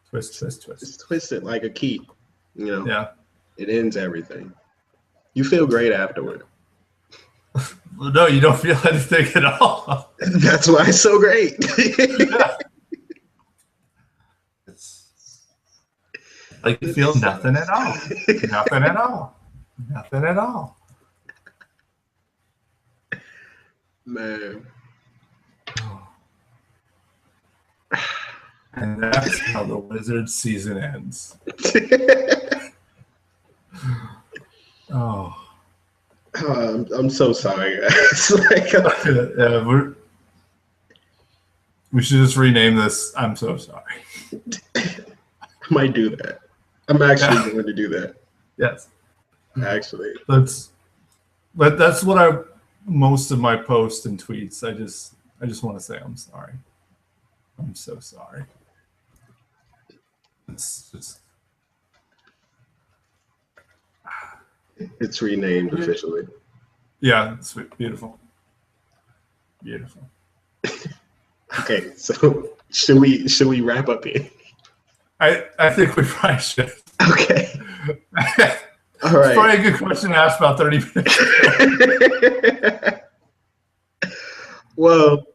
Just twist it like a key. Yeah. It ends everything. You feel great afterward. Well, no, you don't feel anything at all. That's why it's so great. Yeah. It's like you feel nothing at all. Nothing at all. Nothing at all. Man. And that's how the Wizards season ends. Oh. I'm so sorry, guys. We should just rename this "I'm so sorry." I might do that. I'm actually going to do that. Yes. Actually. That's what most of my posts and tweets, I just I just want to say I'm sorry. I'm so sorry. It's just. It's renamed officially. Yeah, it's beautiful. Beautiful. Okay, so should we wrap up here? I think we probably should. Okay. All It's right. probably a good question to ask about 30 minutes. Well,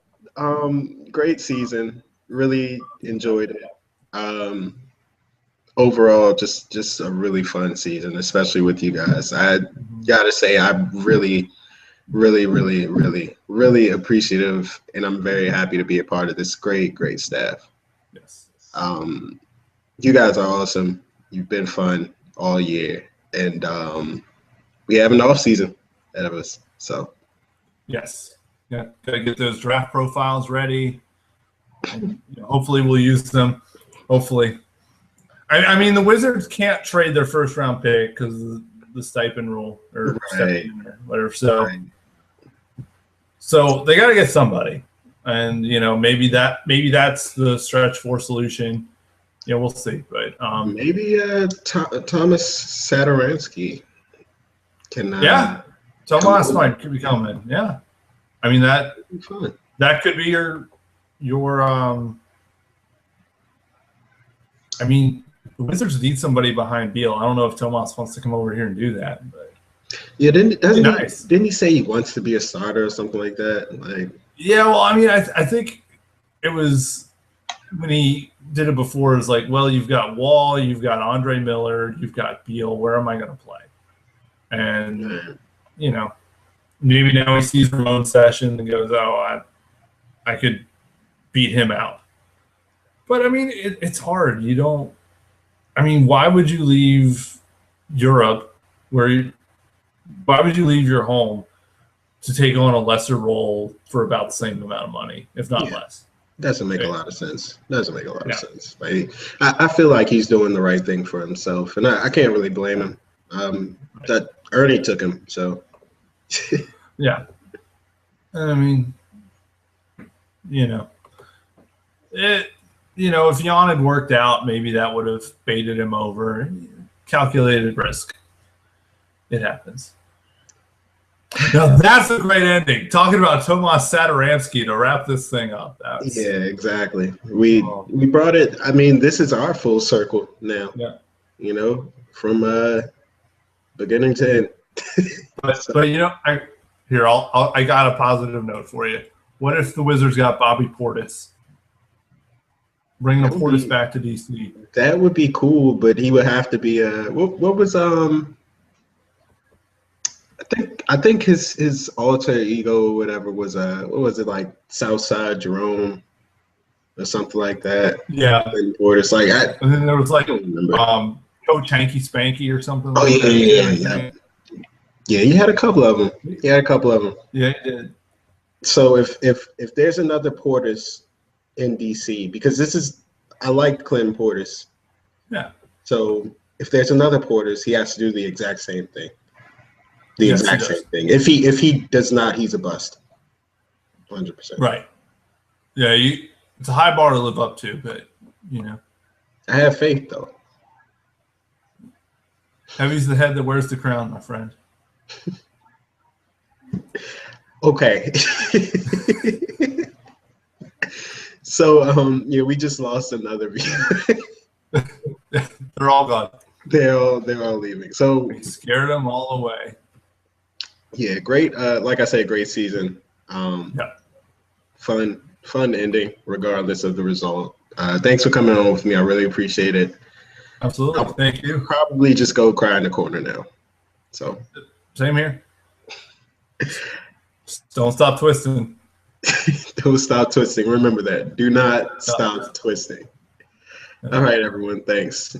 great season. Really enjoyed it. Overall, just a really fun season, especially with you guys. I gotta say, I'm really, really, really, really, really appreciative, and I'm very happy to be a part of this great staff. Yes. You guys are awesome. You've been fun all year, and we have an off season ahead of us. So Yes. Yeah. Gotta get those draft profiles ready. And, hopefully we'll use them. Hopefully. I mean, the Wizards can't trade their first round pick because of the stipend rule or stipend or whatever. So they got to get somebody, and maybe that's the stretch four solution. We'll see, but maybe Thomas Satoransky can. Tomas could be coming. Yeah, I mean that could be your. I mean, the Wizards need somebody behind Beal. I don't know if Tomas wants to come over here and do that, but yeah, didn't he say he wants to be a starter or something like that? Like, yeah, well, I mean, I think it was when he did it before. It was like, well, you've got Wall, you've got Andre Miller, you've got Beal. Where am I going to play? And maybe now he sees Ramon Sessions and goes, oh, I could beat him out. But I mean, it's hard. Why would you leave Europe why would you leave your home to take on a lesser role for about the same amount of money, if not less? Doesn't make a lot of sense. Of sense. Like, I feel like he's doing the right thing for himself, and I can't really blame him. That Ernie took him, so. Yeah. I mean, if Jan had worked out, maybe that would have baited him over. Calculated risk. It happens. Now that's a great ending. Talking about Tomas Satoransky to wrap this thing up. Yeah, exactly. We brought it. I mean, this is our full circle now. Yeah. From beginning to end. But I got a positive note for you. What if the Wizards got Bobby Portis? Bringing Portis back to DC. That would be cool, but he would have to be what was I think his alter ego or whatever was what was it, like Southside Jerome or something like that. Yeah. And Portis, and then there was I don't remember. Coach Hanky Spanky or something. Oh like yeah. Yeah, you had a couple of them. Yeah, he did. So if there's another Portis in DC, because I like Clinton Portis. Yeah. So if there's another Portis, he has to do the exact same thing. Exact same thing. If he does not, he's a bust. 100%. Right. Yeah, it's a high bar to live up to, but I have faith though. Heavy's the head that wears the crown, my friend. Okay. So we just lost another viewer. They're all gone. They're all leaving. So we scared them all away. Yeah, great. Like I said, great season. Fun ending, regardless of the result. Thanks for coming on with me. I really appreciate it. Absolutely. Thank you. Probably just go cry in the corner now. So same here. Don't stop twisting. Don't stop twisting. Remember that. Do not stop twisting. All right, everyone. Thanks.